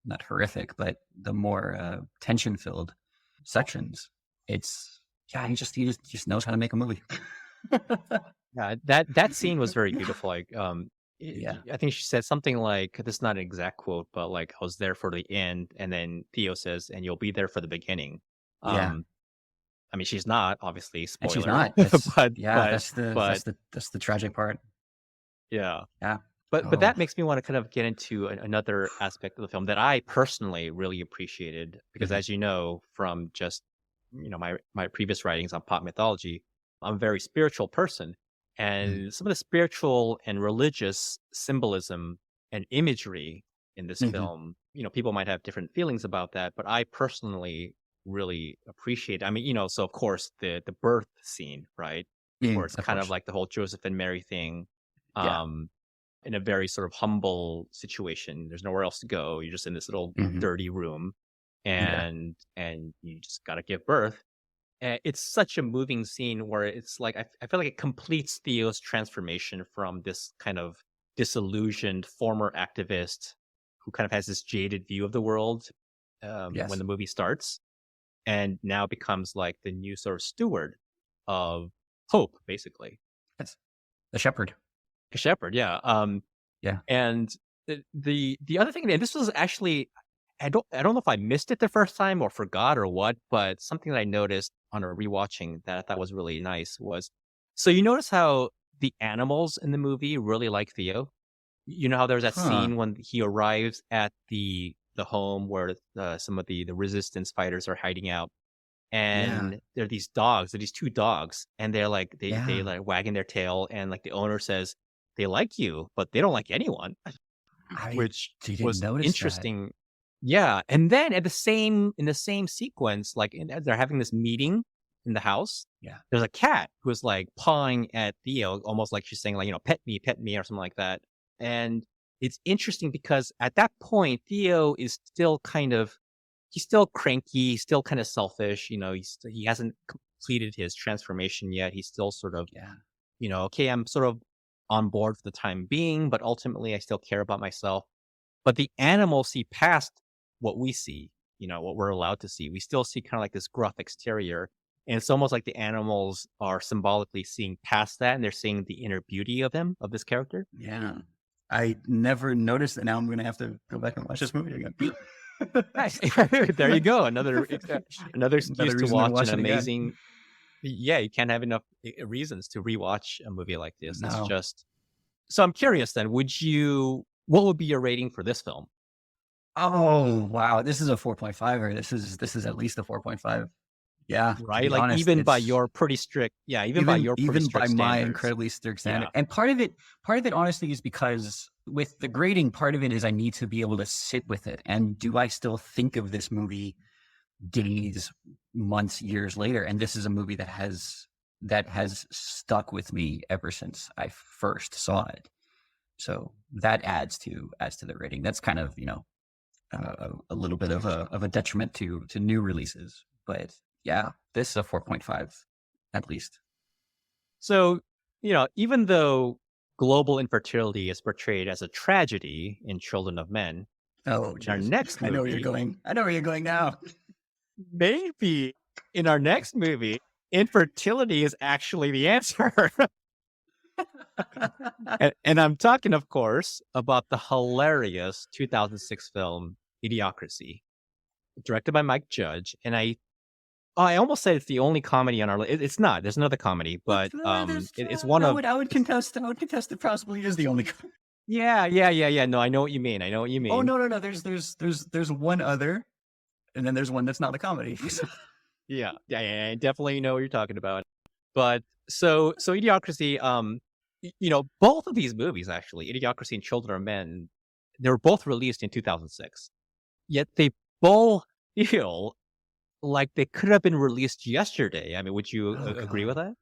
not horrific, but the more tension filled sections. It's he just knows how to make a movie. Yeah, that scene was very beautiful. Like, Yeah. I think she said something like, this is not an exact quote, but like, I was there for the end, and then Theo says, and you'll be there for the beginning. Yeah. I mean, she's not, obviously, spoiler. And she's not. That's, but that's the tragic part. Yeah. Yeah. But that makes me want to kind of get into another aspect of the film that I personally really appreciated, because as you know, from just my previous writings on pop mythology, I'm a very spiritual person, and some of the spiritual and religious symbolism and imagery in this film, people might have different feelings about that, but I personally really appreciate it. I mean, so of course the birth scene, right? Where it's kind of like the whole Joseph and Mary thing. In a very sort of humble situation. There's nowhere else to go. You're just in this little dirty room, and you just got to give birth. And it's such a moving scene where it's like, I feel like it completes Theo's transformation from this kind of disillusioned former activist who kind of has this jaded view of the world when the movie starts, and now becomes like the new sort of steward of hope, basically. Yes. The shepherd. A shepherd, yeah. And the other thing, and this was actually, I don't know if I missed it the first time or forgot or what, but something that I noticed on a rewatching that I thought was really nice was, so you notice how the animals in the movie really like Theo. You know how there's that scene when he arrives at the home where some of the resistance fighters are hiding out, and there are these dogs, these two dogs, and they're like they like wagging their tail, and like the owner says, they like you, but they don't like anyone, which was interesting. Yeah, and then in the same sequence, like they're having this meeting in the house, Yeah. there's a cat who's like pawing at Theo, almost like she's saying like, pet me, or something like that. And it's interesting because at that point, Theo is still he's still cranky, he's still kind of selfish. He hasn't completed his transformation yet. He's still sort of, Yeah. okay, I'm sort of on board for the time being, but ultimately I still care about myself. But the animals see past what we see, what we're allowed to see. We still see kind of like this gruff exterior. And it's almost like the animals are symbolically seeing past that, and they're seeing the inner beauty of him, of this character. Yeah. I never noticed that. Now I'm going to have to go back and watch this movie again. Nice. There you go. Another excuse Another to reason to watch watch an it again. amazing. Yeah, you can't have enough reasons to rewatch a movie like this. It's No. just. So I'm curious then, what would be your rating for this film? Oh, wow. This is a 4.5, or this is at least a 4.5. Yeah. To Right? be Like honest, even by it's your pretty strict, even by your pretty even strict by my standards. incredibly strict standard. Yeah. And part of it honestly is because with the grading, part of it is I need to be able to sit with it. And do I still think of this movie days, months, years later? And this is a movie that has stuck with me ever since I first saw it. So that adds to the rating. That's kind of, a little bit of a detriment to new releases. But yeah, this is a 4.5 at least. So, even though global infertility is portrayed as a tragedy in Children of Men, Oh, in our geez. next movie, I know where you're going. I know where you're going now. maybe in our next movie, infertility is actually the answer. and I'm talking, of course, about the hilarious 2006 film Idiocracy, directed by Mike Judge. And I almost said it's the only comedy on our list. It's not. There's another comedy, but it's one of. I would contest it possibly is the only. Yeah. No, I know what you mean. Oh, no. There's one other, and then there's one that's not a comedy. Yeah, I definitely know what you're talking about. But so Idiocracy, both of these movies actually, Idiocracy and Children of Men, they were both released in 2006. Yet they both feel like they could have been released yesterday. I mean, would you agree with that?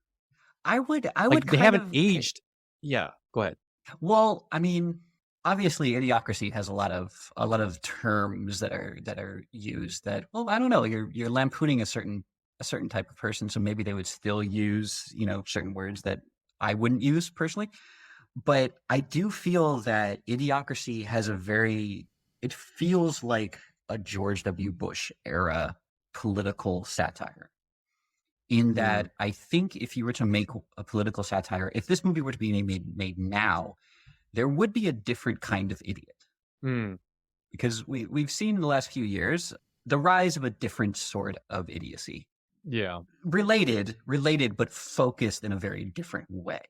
I would. Like they haven't aged. Yeah, go ahead. Well, I mean, obviously, Idiocracy has a lot of terms that are used that, well, I don't know. You're lampooning a certain type of person, so maybe they would still use certain words that I wouldn't use personally. But I do feel that Idiocracy has it feels like a George W. Bush era political satire. In that, I think if you were to make a political satire, if this movie were to be made now, there would be a different kind of idiot. Because we've seen in the last few years the rise of a different sort of idiocy. Yeah. Related, but focused in a very different way.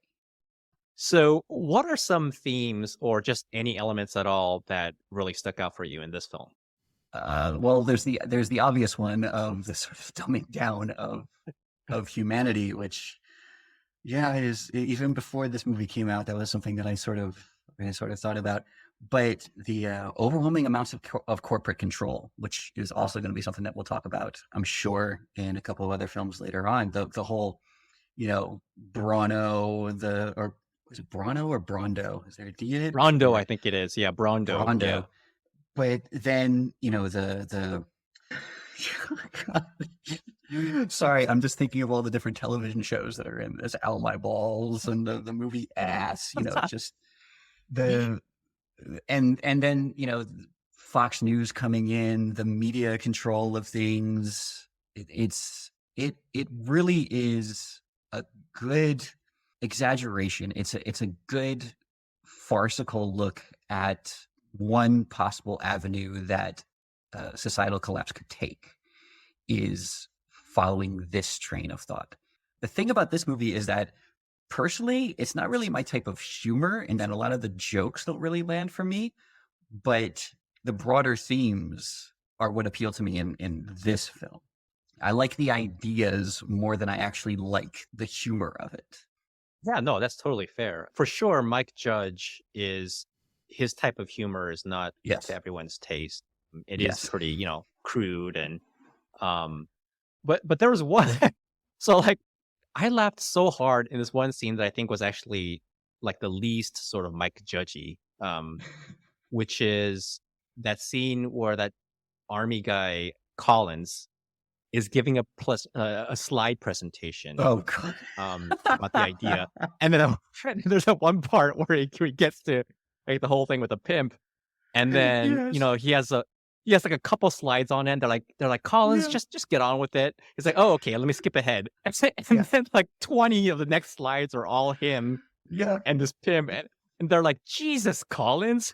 So what are some themes or just any elements at all that really stuck out for you in this film? Well, there's the obvious one of the sort of dumbing down of humanity, which, yeah, is even before this movie came out, that was something that I sort of thought about. But the overwhelming amounts of corporate control, which is also going to be something that we'll talk about, I'm sure, in a couple of other films later on. The whole, Brano, or was it Brano or Brondo? Is there a D in it? Brondo, I think it is. Yeah, Brondo. Brondo. Yeah. But then, sorry, I'm just thinking of all the different television shows that are in this. Out My Balls and the movie Ass, just the and then Fox News coming in, the media control of things. It really is a good exaggeration. It's a good farcical look at one possible avenue that societal collapse could take, is following this train of thought. The thing about this movie is that, personally, it's not really my type of humor, and that a lot of the jokes don't really land for me, but the broader themes are what appeal to me in this film. I like the ideas more than I actually like the humor of it. Yeah, no, that's totally fair. For sure, Mike Judge his type of humor is not to everyone's taste. It is pretty, crude and but there was one So like I laughed so hard in this one scene that I think was actually like the least sort of Mike Judgy, which is that scene where that army guy Collins is giving a slide presentation Oh god. about the idea, and then there's that one part where he gets to like the whole thing with a pimp, and then Yes. he has like a couple slides on it. They're like Collins, Yeah. just get on with it. It's like, oh, okay, let me skip ahead, and Yeah. then like 20 of the next slides are all him Yeah. and this pimp, and they're like, Jesus, Collins.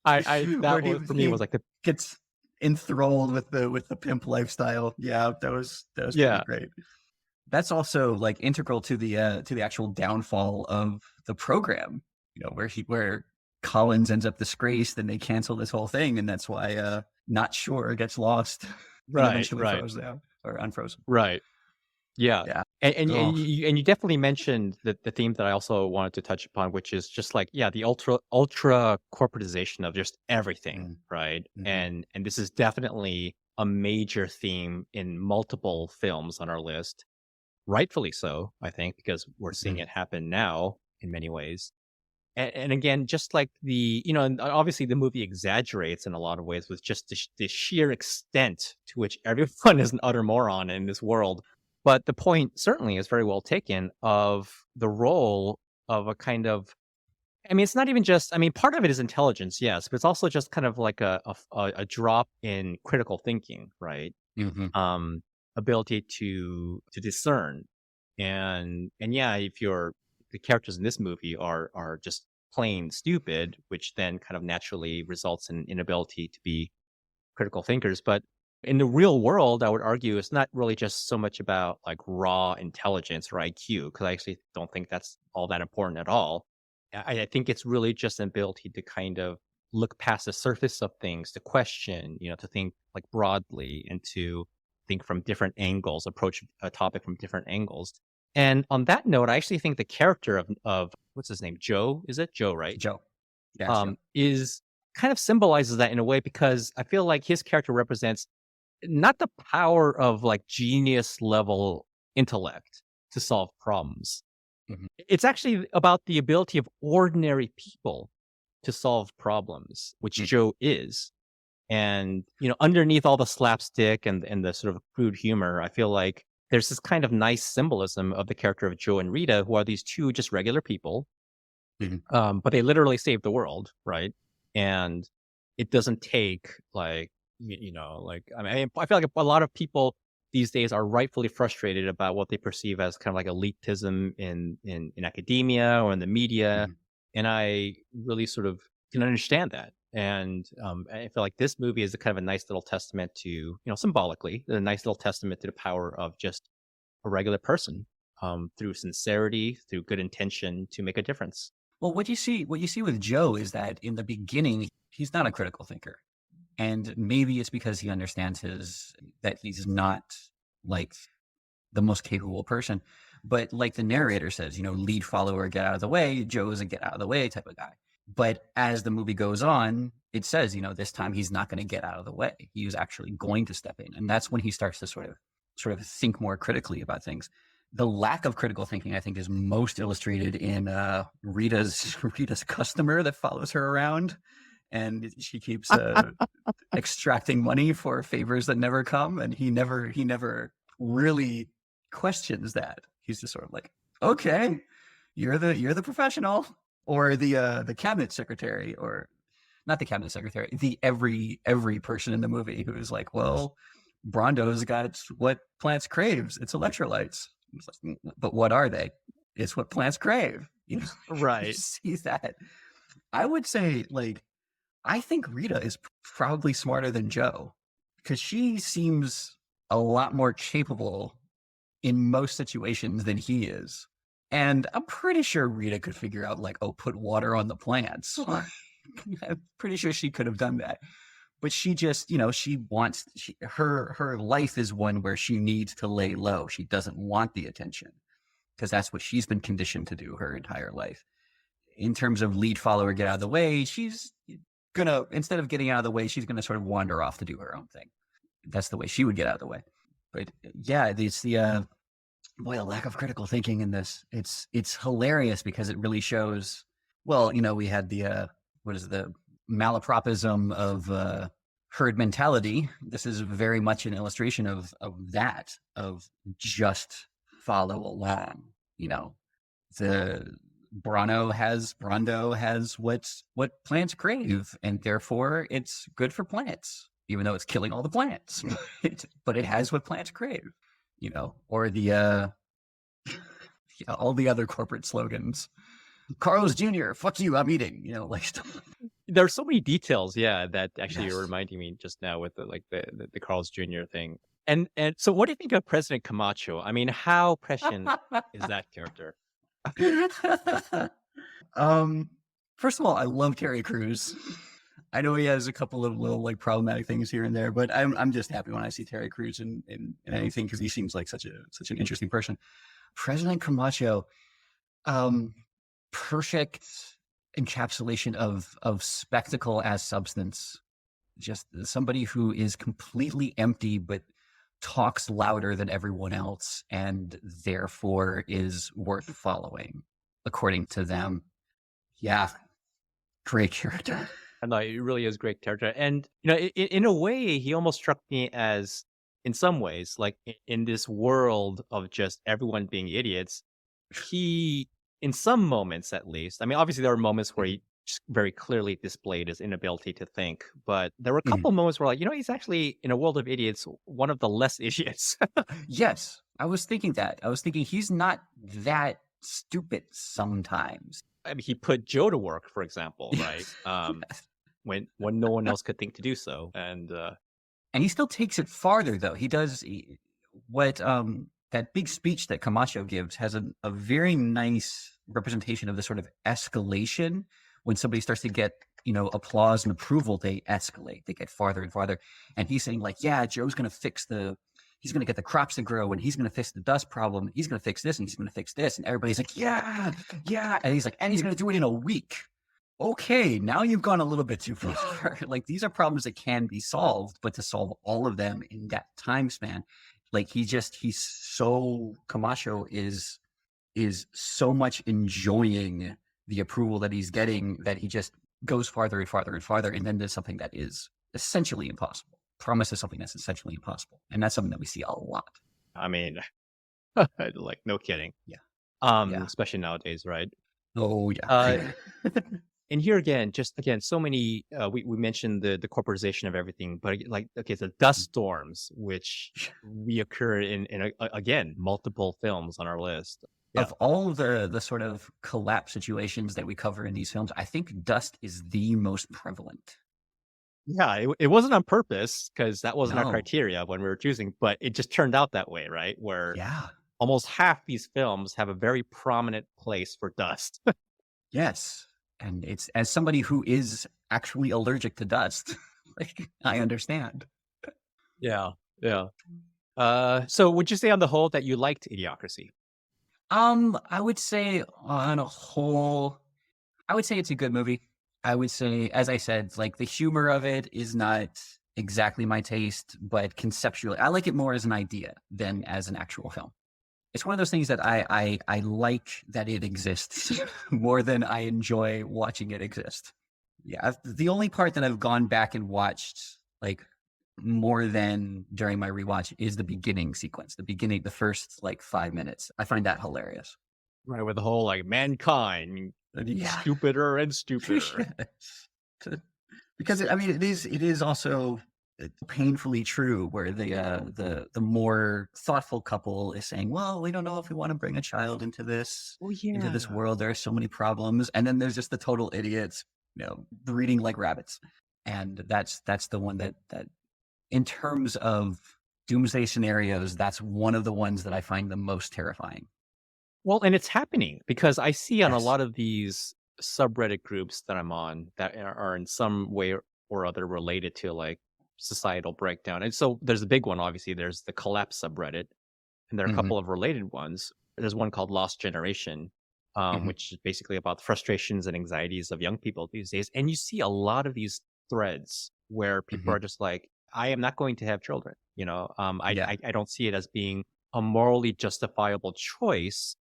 I Where that was for me he was like the gets enthralled with the pimp lifestyle. Yeah, that was pretty yeah great. That's also like integral to the actual downfall of the program. Where Collins ends up disgraced and they cancel this whole thing, and that's why Not Sure gets lost and eventually right froze down or unfrozen. right. Yeah. Yeah. And Oh. you definitely mentioned the theme that I also wanted to touch upon, which is just like, yeah, the ultra corporatization of just everything, right? Mm-hmm. And this is definitely a major theme in multiple films on our list. Rightfully so, I think, because we're seeing it happen now in many ways. And again, just like and obviously the movie exaggerates in a lot of ways with just the sheer extent to which everyone is an utter moron in this world. But the point certainly is very well taken of the role of a kind of, I mean, it's not even just, I mean, part of it is intelligence, yes, but it's also just kind of like a drop in critical thinking, right? Mm-hmm. Ability to discern. And yeah, if the characters in this movie are just plain stupid, which then kind of naturally results in inability to be critical thinkers. But in the real world, I would argue it's not really just so much about like raw intelligence or IQ, because I actually don't think that's all that important at all. I think it's really just an ability to kind of look past the surface of things, to question, to think like broadly and to think from different angles, approach a topic from different angles. And on that note, I actually think the character of what's his name? Joe, is it Joe, right? Joe. Yeah, it's Joe. Is kind of symbolizes that in a way, because I feel like his character represents not the power of like genius level intellect to solve problems. Mm-hmm. It's actually about the ability of ordinary people to solve problems, which Joe is. And, underneath all the slapstick and the sort of crude humor, I feel like there's this kind of nice symbolism of the character of Joe and Rita, who are these two just regular people. Mm-hmm. But they literally saved the world, right? And it doesn't take like, like, I mean, I feel like a lot of people these days are rightfully frustrated about what they perceive as kind of like elitism in academia or in the media. Mm-hmm. And I really sort of can understand that. And I feel like this movie is a kind of a nice little testament to, symbolically, a nice little testament to the power of just a regular person, through sincerity, through good intention, to make a difference. Well, what you see with Joe is that in the beginning, he's not a critical thinker. And maybe it's because he understands that he's not like the most capable person. But like the narrator says, lead follower, get out of the way. Joe is a get out of the way type of guy. But as the movie goes on, it says, this time he's not going to get out of the way. He is actually going to step in. And that's when he starts to sort of think more critically about things. The lack of critical thinking, I think, is most illustrated in Rita's customer that follows her around, and she keeps extracting money for favors that never come, and he never really questions that. He's just sort of like, okay, you're the professional, or the cabinet secretary, or not the cabinet secretary, the every person in the movie who's like, well, Brondo's got what plants craves. It's electrolytes. It's like, but what are they? It's what plants crave. Right. You see that. I would say, like, I think Rita is probably smarter than Joe, because she seems a lot more capable in most situations than he is. And I'm pretty sure Rita could figure out, like, put water on the plants. I'm pretty sure she could have done that. But she just, she wants, her life is one where she needs to lay low. She doesn't want the attention, because that's what she's been conditioned to do her entire life. In terms of lead follower, get out of the way, she's instead of getting out of the way, she's gonna sort of wander off to do her own thing. That's the way she would get out of the way. But yeah, it's the boy, the lack of critical thinking in this. It's hilarious because it really shows. Well, we had the what is it, the malapropism of herd mentality. This is very much an illustration of that, of just follow along. The Brando has what plants crave, and therefore it's good for plants, even though it's killing all the plants. But it has what plants crave. Or the all the other corporate slogans. Carlos Jr., fuck you, I'm eating. Like stuff. There are so many details, that actually Yes. you're reminding me just now with the Carl's Jr. thing. And so what do you think of President Camacho? I mean, how prescient is that character? First of all, I love Terry Crews. I know he has a couple of little like problematic things here and there, but I'm just happy when I see Terry Crews in anything because he seems like such an interesting person. President Camacho, perfect encapsulation of spectacle as substance. Just somebody who is completely empty but talks louder than everyone else and therefore is worth following, according to them. Yeah, great character. I know it really is a great character. And, in a way, he almost struck me as, in some ways, like in this world of just everyone being idiots, he, in some moments at least, I mean, obviously there were moments where he just very clearly displayed his inability to think, but there were a couple moments where, like, he's actually, in a world of idiots, one of the less idiots. Yes, I was thinking that. I was thinking he's not that stupid sometimes. I mean, he put Joe to work, for example, right? When no one else could think to do so, and he still takes it farther, though. He does what that big speech that Camacho gives has a very nice representation of the sort of escalation. When somebody starts to get applause and approval, they escalate. They get farther and farther. And he's saying like, yeah, Joe's going to he's going to get the crops to grow, and he's going to fix the dust problem. He's going to fix this, and he's going to fix this. And everybody's like, yeah. And he's like, and he's going to do it in a week. Okay, now you've gone a little bit too far. Like, these are problems that can be solved, but to solve all of them in that time span, like Camacho is so much enjoying the approval that he's getting that he just goes farther and farther and farther, and then does something that is essentially impossible. Promises something that's essentially impossible, and that's something that we see a lot. I mean, like, no kidding. Yeah. Especially nowadays, right? Oh yeah. And here again, so many. We mentioned the corporatization of everything, but like, okay, the dust storms, which reoccur in again multiple films on our list. Yeah. Of all the sort of collapse situations that we cover in these films, I think dust is the most prevalent. Yeah, it wasn't on purpose because that wasn't our No. criteria when we were choosing, but it just turned out that way, right? Where almost half these films have a very prominent place for dust. Yes. And it's, as somebody who is actually allergic to dust, like, I understand. Yeah. So would you say on the whole that you liked Idiocracy? I would say on a whole, I would say it's a good movie. I would say, as I said, like, the humor of it is not exactly my taste, but conceptually, I like it more as an idea than as an actual film. It's one of those things that I like that it exists more than I enjoy watching it exist. Yeah, the only part that I've gone back and watched like more than during my rewatch is the beginning sequence. The first like 5 minutes. I find that hilarious. Right, with the whole like mankind stupider and stupider. Because it is also painfully true, where the more thoughtful couple is saying, well, we don't know if we want to bring a child into this world. There are so many problems. And then there's just the total idiots, breeding like rabbits. And that's the one that in terms of doomsday scenarios, that's one of the ones that I find the most terrifying. Well, and it's happening because I see on a lot of these subreddit groups that I'm on that are in some way or other related to like societal breakdown. And so there's a big one, obviously. There's the collapse subreddit, and there are a couple of related ones. There's one called Lost Generation, which is basically about the frustrations and anxieties of young people these days. And you see a lot of these threads where people are just like, I am not going to have children. Yeah. I don't see it as being a morally justifiable choice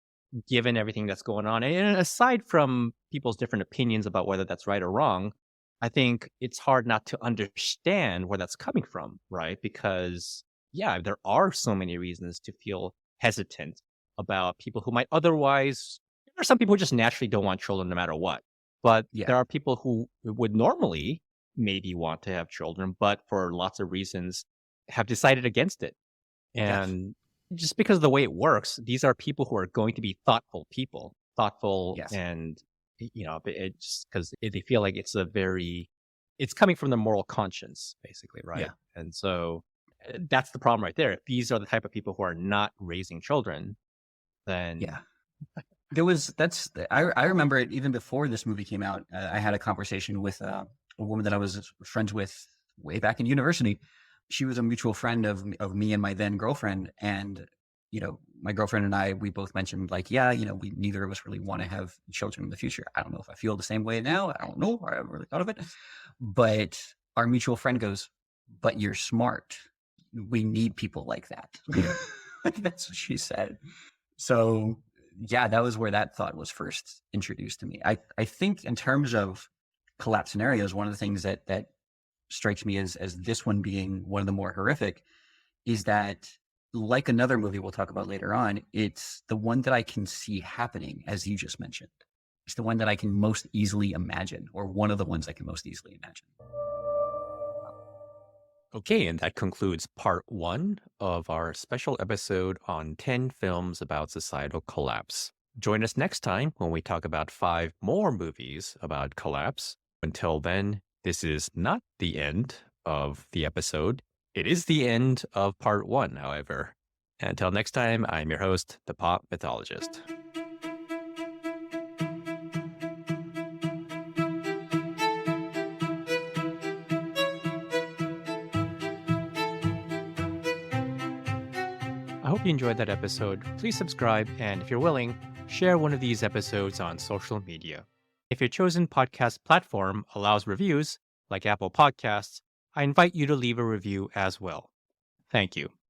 given everything that's going on. And aside from people's different opinions about whether that's right or wrong, I think it's hard not to understand where that's coming from, right? Because, yeah, there are so many reasons to feel hesitant about people who might otherwise. There are some people who just naturally don't want children no matter what. But Yeah. there are people who would normally maybe want to have children, but for lots of reasons have decided against it. Yes. And just because of the way it works, these are people who are going to be thoughtful people, thoughtful Yes. and, it just because they feel like it's coming from the moral conscience, basically, right? Yeah. And so that's the problem right there. If these are the type of people who are not raising children, then Yeah. I remember it even before this movie came out. I had a conversation with a woman that I was friends with way back in university. She was a mutual friend of me and my then girlfriend. And, my girlfriend and I, we both mentioned like, yeah, we neither of us really want to have children in the future. I don't know if I feel the same way now. I don't know. I haven't really thought of it. But our mutual friend goes, but you're smart. We need people like that. That's what she said. So yeah, that was where that thought was first introduced to me. I think in terms of collapse scenarios, one of the things that strikes me as this one being one of the more horrific is that, like another movie we'll talk about later on, it's the one that I can see happening, as you just mentioned. It's the one that I can most easily imagine, or one of the ones I can most easily imagine. okay, and that concludes part 1 of our special episode on 10 films about societal collapse. Join us next time when we talk about 5 more movies about collapse. Until then, this is not the end of the episode. It is the end of part 1, however. Until next time, I'm your host, the Pop Mythologist. I hope you enjoyed that episode. Please subscribe, and if you're willing, share one of these episodes on social media. If your chosen podcast platform allows reviews, like Apple Podcasts, I invite you to leave a review as well. Thank you.